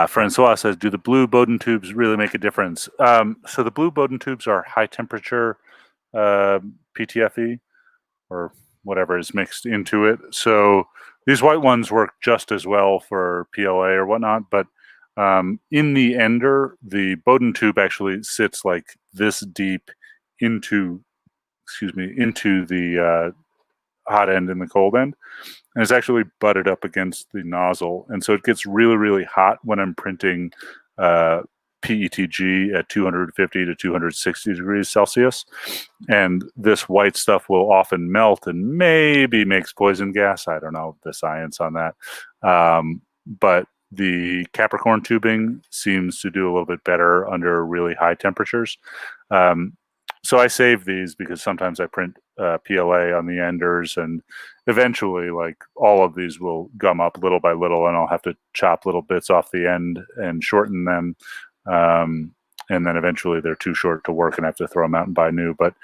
Francois says, do the blue Bowden tubes really make a difference? So the blue Bowden tubes are high temperature PTFE or whatever is mixed into it. So these white ones work just as well for PLA or whatnot, but in the ender, the Bowden tube actually sits like this deep into the hot end and the cold end, and it's actually butted up against the nozzle, and so it gets really, really hot when I'm printing PETG at 250 to 260 degrees Celsius, and this white stuff will often melt and maybe makes poison gas. I don't know the science on that, but the Capricorn tubing seems to do a little bit better under really high temperatures. So I save these because sometimes I print PLA on the enders, and eventually like all of these will gum up little by little, and I'll have to chop little bits off the end and shorten them. And then eventually they're too short to work and I have to throw them out and buy new. But,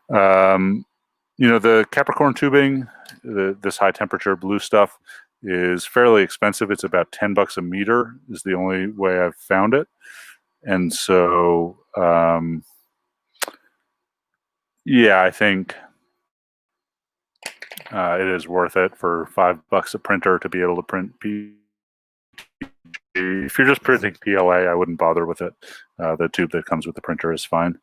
the Capricorn tubing, this high temperature blue stuff is fairly expensive. It's about $10 a meter is the only way I've found it. And so, yeah, I think it is worth it for $5 a printer to be able to print If you're just printing PLA, I wouldn't bother with it. The tube that comes with the printer is fine.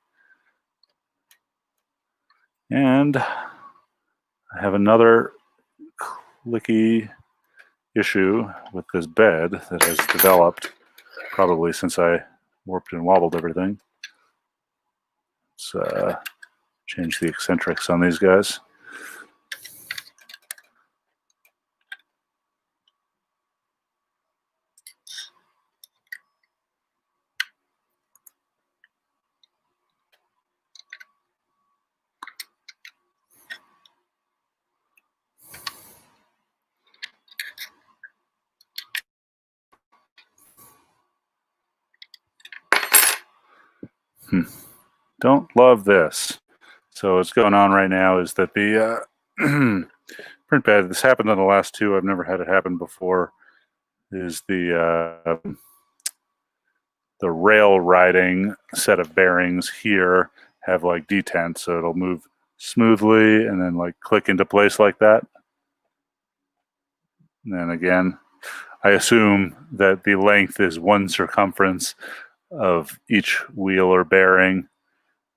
And I have another clicky issue with this bed that has developed probably since I warped and wobbled everything. Let's change the eccentrics on these guys. Don't love this. So what's going on right now is that the print bed, this happened on the last two, I've never had it happen before, is the rail riding set of bearings here have like detent, so it'll move smoothly and then like click into place like that. And then again, I assume that the length is one circumference of each wheel or bearing.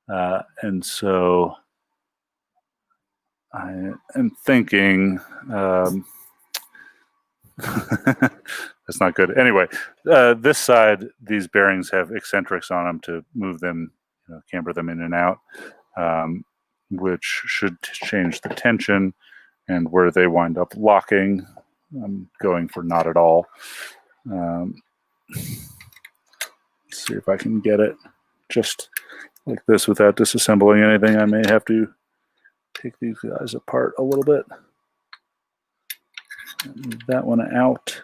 And so I am thinking, that's not good. Anyway, this side, these bearings have eccentrics on them to move them, camber them in and out, which should change the tension, and where they wind up locking, I'm going for not at all. Let's see if I can get it just like this without disassembling anything. I may have to take these guys apart a little bit. Move that one out.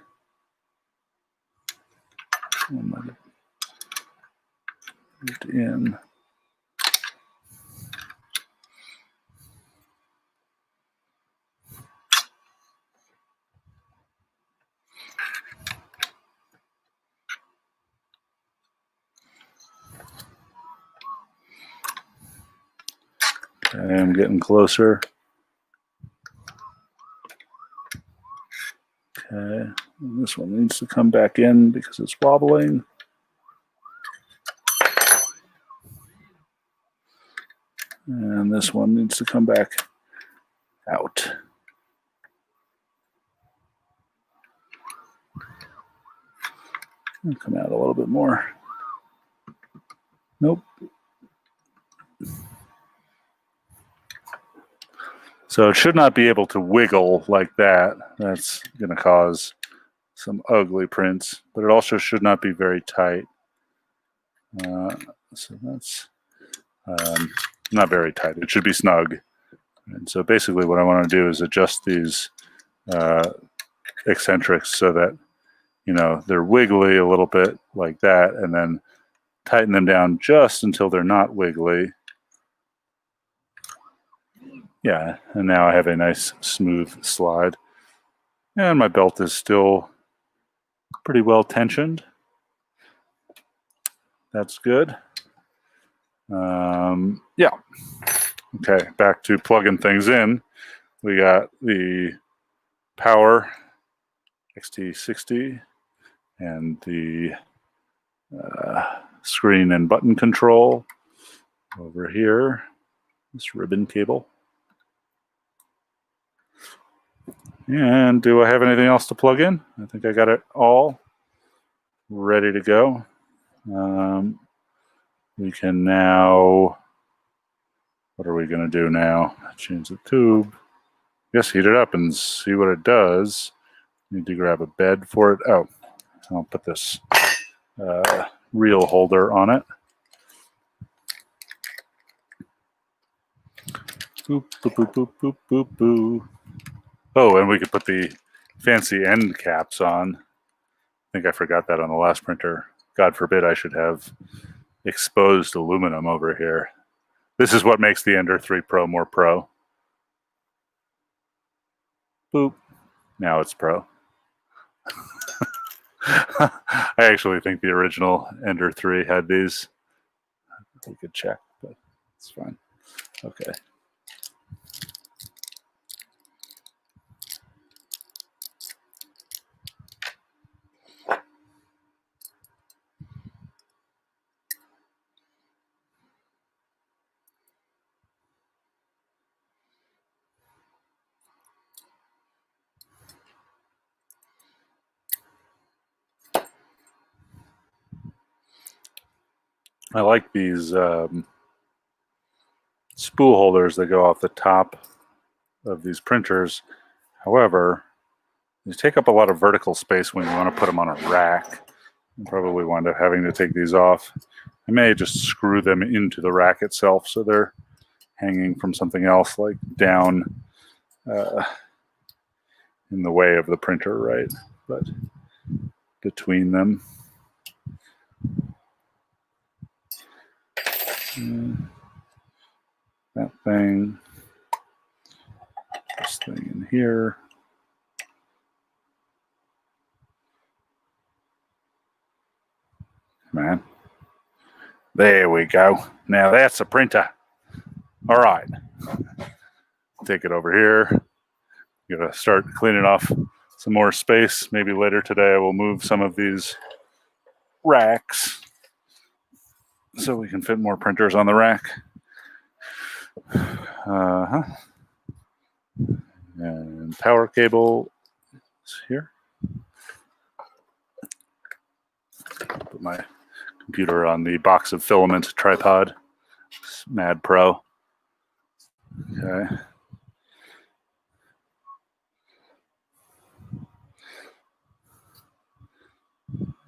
Moved in. I'm getting closer. Okay, and this one needs to come back in because it's wobbling. And this one needs to come back out. And come out a little bit more. Nope. So it should not be able to wiggle like that. That's going to cause some ugly prints, but it also should not be very tight. So that's not very tight. It should be snug. And so basically what I want to do is adjust these eccentrics so that, you know, they're wiggly a little bit like that, and then tighten them down just until they're not wiggly. Yeah, and now I have a nice smooth slide. And my belt is still pretty well tensioned. That's good. Yeah. Okay, back to plugging things in. We got the Power XT60 and the screen and button control over here. This ribbon cable. And do I have anything else to plug in? I think I got it all ready to go. We can now, what are we going to do now? Change the tube. Yes, heat it up and see what it does. Need to grab a bed for it. Oh, I'll put this reel holder on it. Boop, boop, boop, boop, boop, boop, boop. Oh, and we could put the fancy end caps on. I think I forgot that on the last printer. God forbid I should have exposed aluminum over here. This is what makes the Ender 3 Pro more pro. Boop. Now it's pro. I actually think the original Ender 3 had these. We could check, but it's fine. Okay. I like these spool holders that go off the top of these printers. However, they take up a lot of vertical space when you want to put them on a rack. You probably wind up having to take these off. I may just screw them into the rack itself so they're hanging from something else, like down in the way of the printer, right? But between them. That thing. This thing in here. Man. There we go. Now that's a printer. All right. Take it over here. Gotta start cleaning off some more space. Maybe later today I will move some of these racks so we can fit more printers on the rack. And power cable is here. Put my computer on the box of filament tripod. It's Mad Pro. Okay.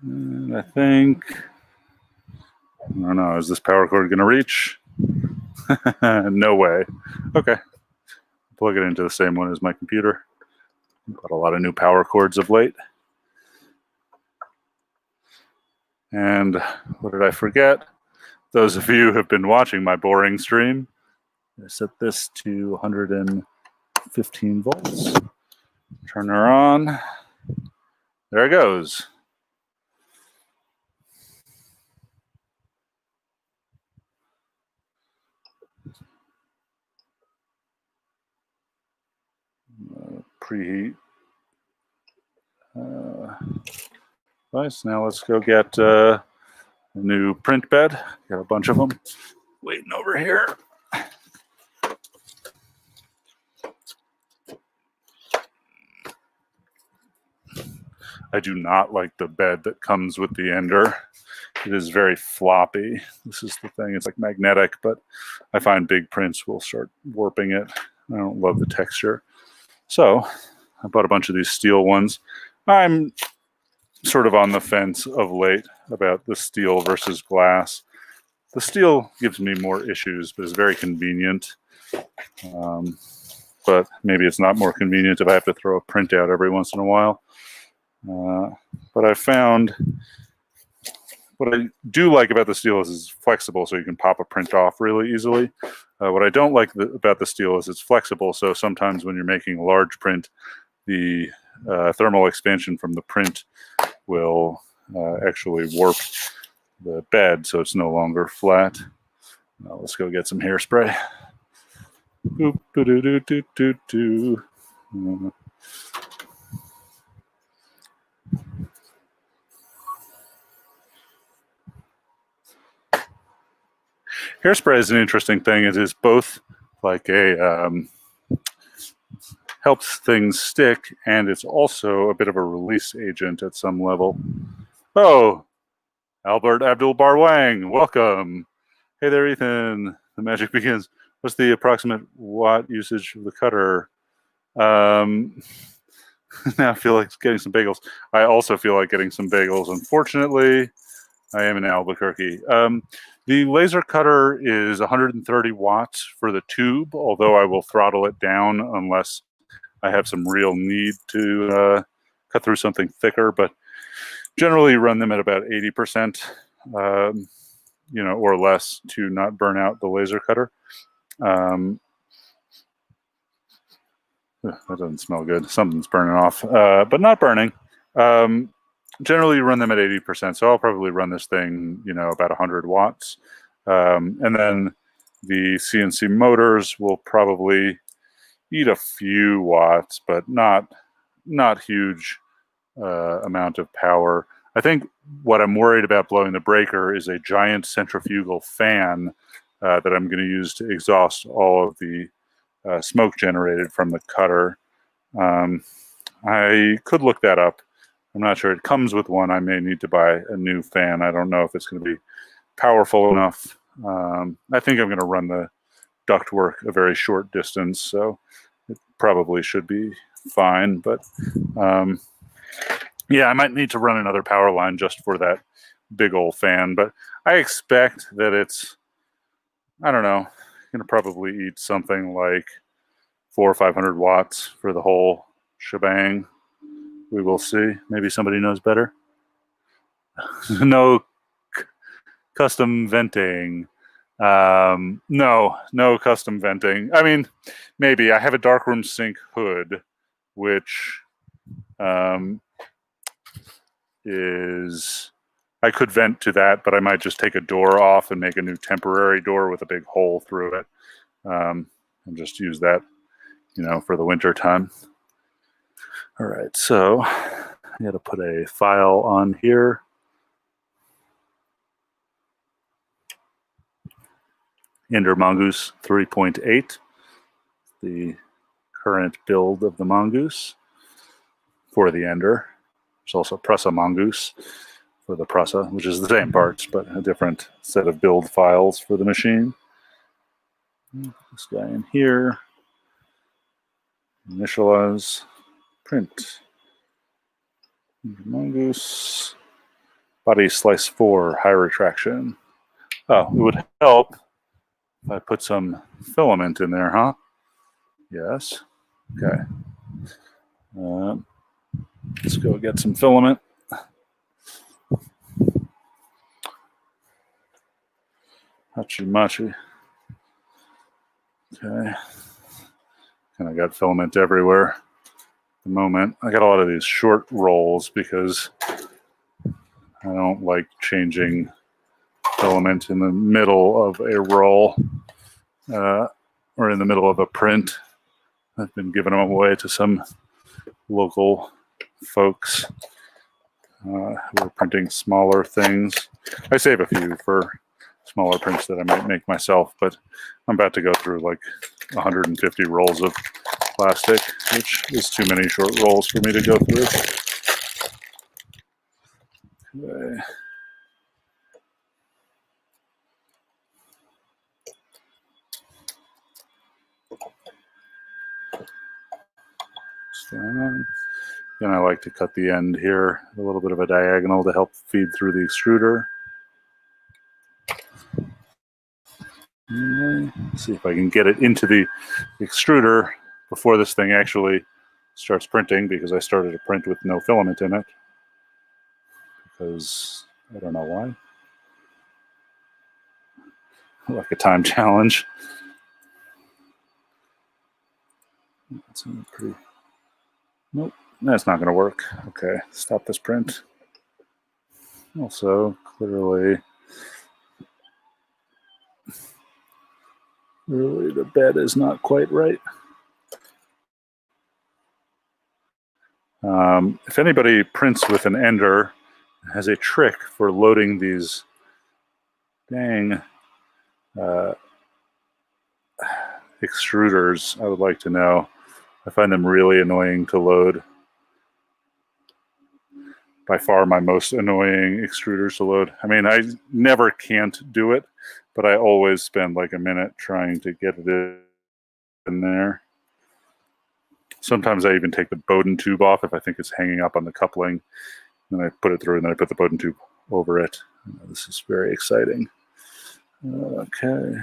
And I think, I don't know, is this power cord going to reach? No way. Okay. Plug it into the same one as my computer. Got a lot of new power cords of late. And what did I forget? Those of you who have been watching my boring stream, I set this to 115 volts. Turn her on. There it goes. preheat. Nice. Now let's go get a new print bed. Got a bunch of them waiting over here. I do not like the bed that comes with the Ender. It is very floppy. This is the thing. It's like magnetic, but I find big prints will start warping it. I don't love the texture. So I bought a bunch of these steel ones. I'm sort of on the fence of late about the steel versus glass. The steel gives me more issues, but it's very convenient. But maybe it's not more convenient if I have to throw a print out every once in a while. But I found what I do like about the steel is it's flexible, so you can pop a print off really easily. What I don't like about the steel is it's flexible, so sometimes when you're making a large print, the thermal expansion from the print will actually warp the bed, so it's no longer flat. Now let's go get some hairspray. Boop, doo doo doo doo doo doo. Hairspray is an interesting thing. It is both like a helps things stick, and it's also a bit of a release agent at some level. Oh, Albert Abdul Barwang, welcome. Hey there, Ethan. The magic begins. What's the approximate watt usage of the cutter? Now I feel like getting some bagels. I also feel like getting some bagels. Unfortunately, I am in Albuquerque. The laser cutter is 130 watts for the tube, although I will throttle it down unless I have some real need to cut through something thicker. But generally run them at about 80%, or less to not burn out the laser cutter. That doesn't smell good. Something's burning off, but not burning. Generally run them at 80%, so I'll probably run this thing, about 100 watts. And then the CNC motors will probably eat a few watts, but not huge amount of power. I think what I'm worried about blowing the breaker is a giant centrifugal fan that I'm going to use to exhaust all of the smoke generated from the cutter. I could look that up. I'm not sure. It comes with one. I may need to buy a new fan. I don't know if it's going to be powerful enough. I think I'm going to run the ductwork a very short distance, so it probably should be fine. But yeah, I might need to run another power line just for that big old fan. But I expect that it's, I don't know, going to probably eat something like 400 or 500 watts for the whole shebang. We will see. Maybe somebody knows better. No custom venting. No custom venting. I mean, maybe I have a darkroom sink hood, which is, I could vent to that, but I might just take a door off and make a new temporary door with a big hole through it, and just use that, for the winter time. All right, so I got to put a file on here. Ender Mongoose 3.8, the current build of the Mongoose for the Ender. There's also Prusa Mongoose for the Prusa, which is the same parts, but a different set of build files for the machine. This guy in here. Initialize. Print. Mongoose. Body slice 4, high retraction. Oh, it would help if I put some filament in there, huh? Yes. Okay. Let's go get some filament. Hachi machi. Okay. And I got filament everywhere at the moment. I got a lot of these short rolls because I don't like changing filament in the middle of a roll or in the middle of a print. I've been giving them away to some local folks who are printing smaller things. I save a few for smaller prints that I might make myself, but I'm about to go through like 150 rolls of plastic, which is too many short rolls for me to go through. Okay. Then I like to cut the end here, a little bit of a diagonal to help feed through the extruder. See if I can get it into the extruder before this thing actually starts printing, because I started a print with no filament in it, because I don't know why. Like a time challenge. That's pretty. Nope, that's not going to work. Okay, stop this print. Also, clearly the bed is not quite right. If anybody prints with an ender, has a trick for loading these dang extruders, I would like to know. I find them really annoying to load. By far my most annoying extruders to load. I mean, I never can't do it, but I always spend like a minute trying to get it in there. Sometimes I even take the Bowden tube off if I think it's hanging up on the coupling. Then I put it through, and then I put the Bowden tube over it. This is very exciting. Okay.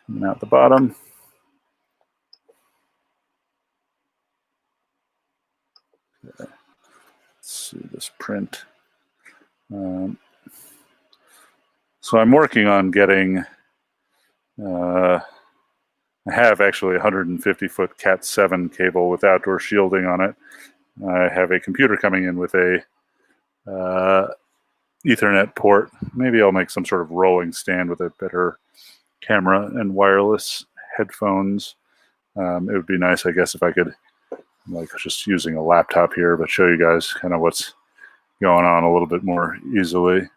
Coming out the bottom. Okay. Let's see this print. So I'm working on getting, I have actually a 150-foot Cat 7 cable with outdoor shielding on it. I have a computer coming in with a Ethernet port. Maybe I'll make some sort of rolling stand with a better camera and wireless headphones. It would be nice, I guess, if I could, like, just using a laptop here, but show you guys kind of what's going on a little bit more easily.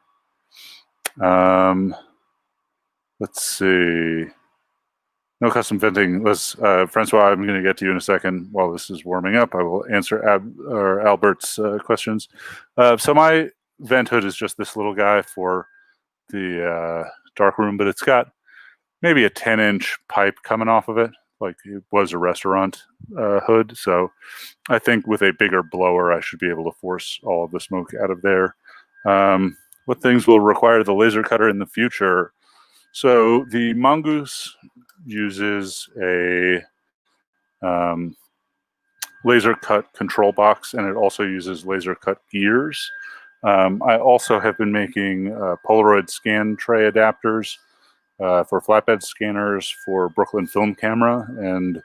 Let's see. No custom venting. Francois, I'm going to get to you in a second. While this is warming up, I will answer Albert's questions. So my vent hood is just this little guy for the dark room, but it's got maybe a 10-inch pipe coming off of it, like it was a restaurant hood. So I think with a bigger blower, I should be able to force all of the smoke out of there. What things will require the laser cutter in the future? So the Mongoose uses a laser cut control box, and it also uses laser cut gears. I also have been making Polaroid scan tray adapters for flatbed scanners for Brooklyn film camera, and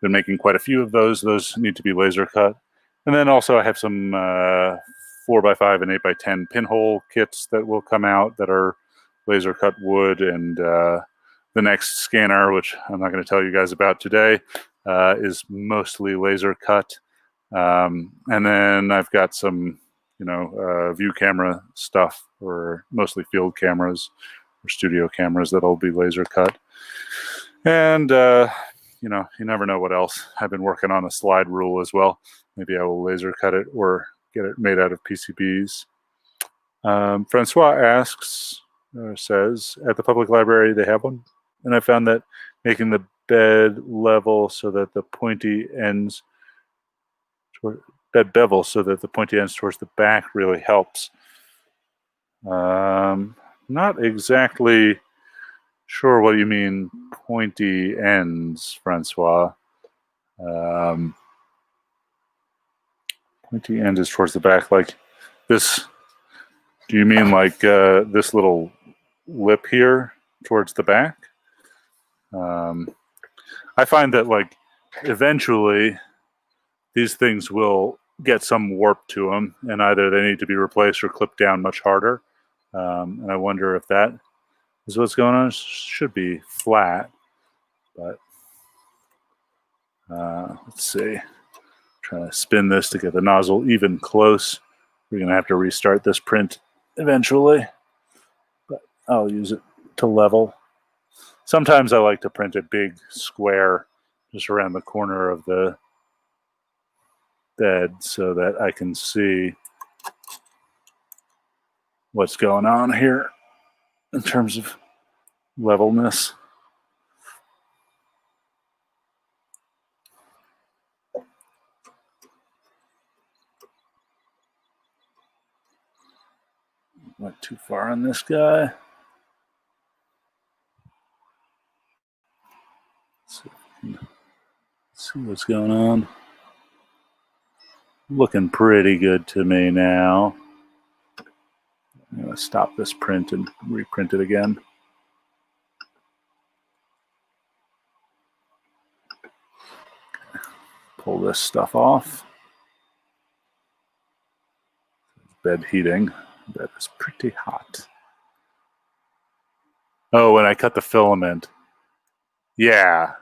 been making quite a few of those. Those need to be laser cut. And then also I have some 4x5 and 8x10 pinhole kits that will come out that are laser cut wood, and the next scanner, which I'm not going to tell you guys about today, is mostly laser cut. And then I've got some, view camera stuff, or mostly field cameras or studio cameras that'll be laser cut. And, you never know what else. I've been working on a slide rule as well. Maybe I will laser cut it or get it made out of PCBs. Francois asks, or says, at the public library they have one. And I found that making the bed level so that the pointy ends, bed bevel so that the pointy ends towards the back really helps. Not exactly sure what you mean pointy ends, Francois. Pointy end is towards the back, like this. Do you mean like this little lip here towards the back? I find that, like, eventually these things will get some warp to them, and either they need to be replaced or clipped down much harder. And I wonder if that is what's going on. It should be flat, but Let's see. Trying to spin this to get the nozzle even close. We're going to have to restart this print eventually, but I'll use it to level. Sometimes I like to print a big square just around the corner of the bed so that I can see what's going on here in terms of levelness. Went too far on this guy. See what's going on. Looking pretty good to me now. I'm going to stop this print and reprint it again. Pull this stuff off. Bed heating. Bed is pretty hot. Oh, when I cut the filament. Yeah.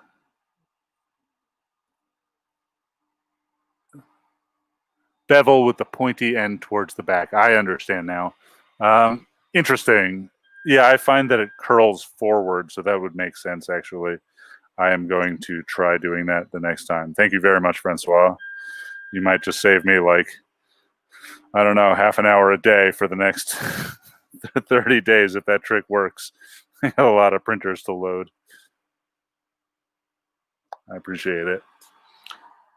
Bevel with the pointy end towards the back. I understand now. Interesting. Yeah, I find that it curls forward, so that would make sense, actually. I am going to try doing that the next time. Thank you very much, Francois. You might just save me, like, I don't know, half an hour a day for the next 30 days if that trick works. I got a lot of printers to load. I appreciate it.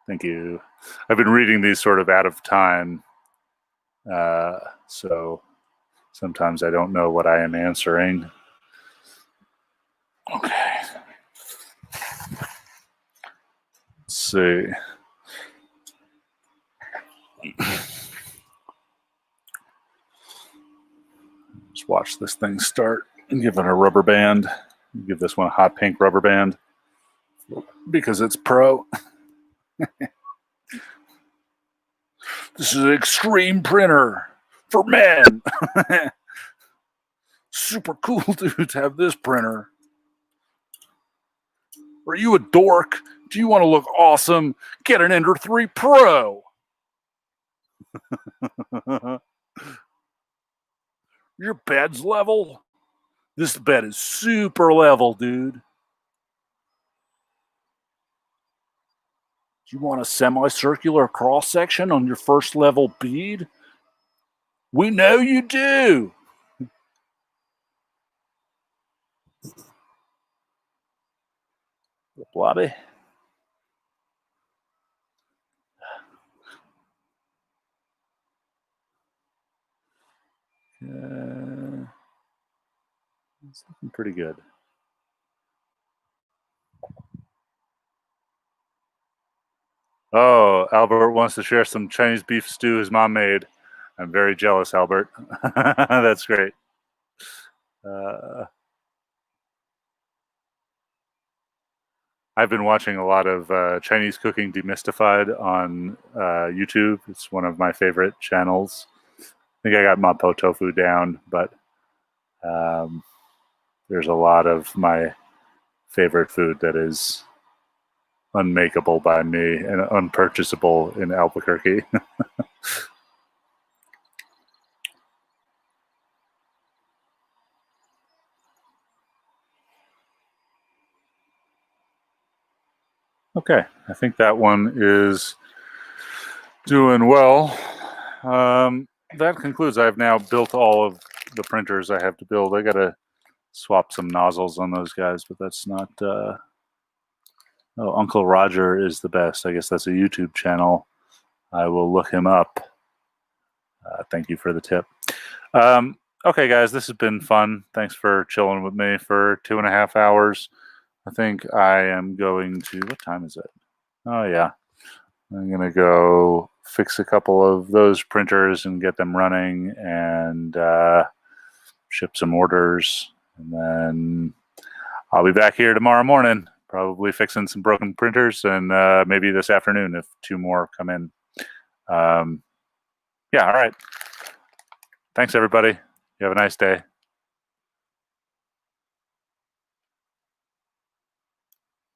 Thank you. I've been reading these sort of out of time, so sometimes I don't know what I am answering. Okay. Let's see. Just watch this thing start and give it a rubber band. Give this one a hot pink rubber band because it's pro. This is an extreme printer for men. Super cool, dude, to have this printer. Are you a dork? Do you want to look awesome? Get an Ender 3 Pro. Your bed's level? This bed is super level, dude. Do you want a semicircular cross section on your first level bead? We know you do. Blobby. It's looking pretty good. Oh, Albert wants to share some Chinese beef stew his mom made. I'm very jealous, Albert. That's great. I've been watching a lot of Chinese cooking demystified on YouTube. It's one of my favorite channels. I think I got Mapo Tofu down, but there's a lot of my favorite food that is unmakeable by me and unpurchasable in Albuquerque. Okay, I think that one is doing well. That concludes. I've now built all of the printers I have to build. I got to swap some nozzles on those guys, but that's not... Oh, Uncle Roger is the best. I guess that's a YouTube channel. I will look him up. Thank you for the tip. Okay, guys, this has been fun. Thanks for chilling with me for 2.5 hours. I think I am going to... What time is it? Oh, yeah. I'm going to go fix a couple of those printers and get them running and ship some orders. And then I'll be back here tomorrow morning, probably fixing some broken printers, and maybe this afternoon if 2 more come in. Yeah, all right. Thanks, everybody. You have a nice day.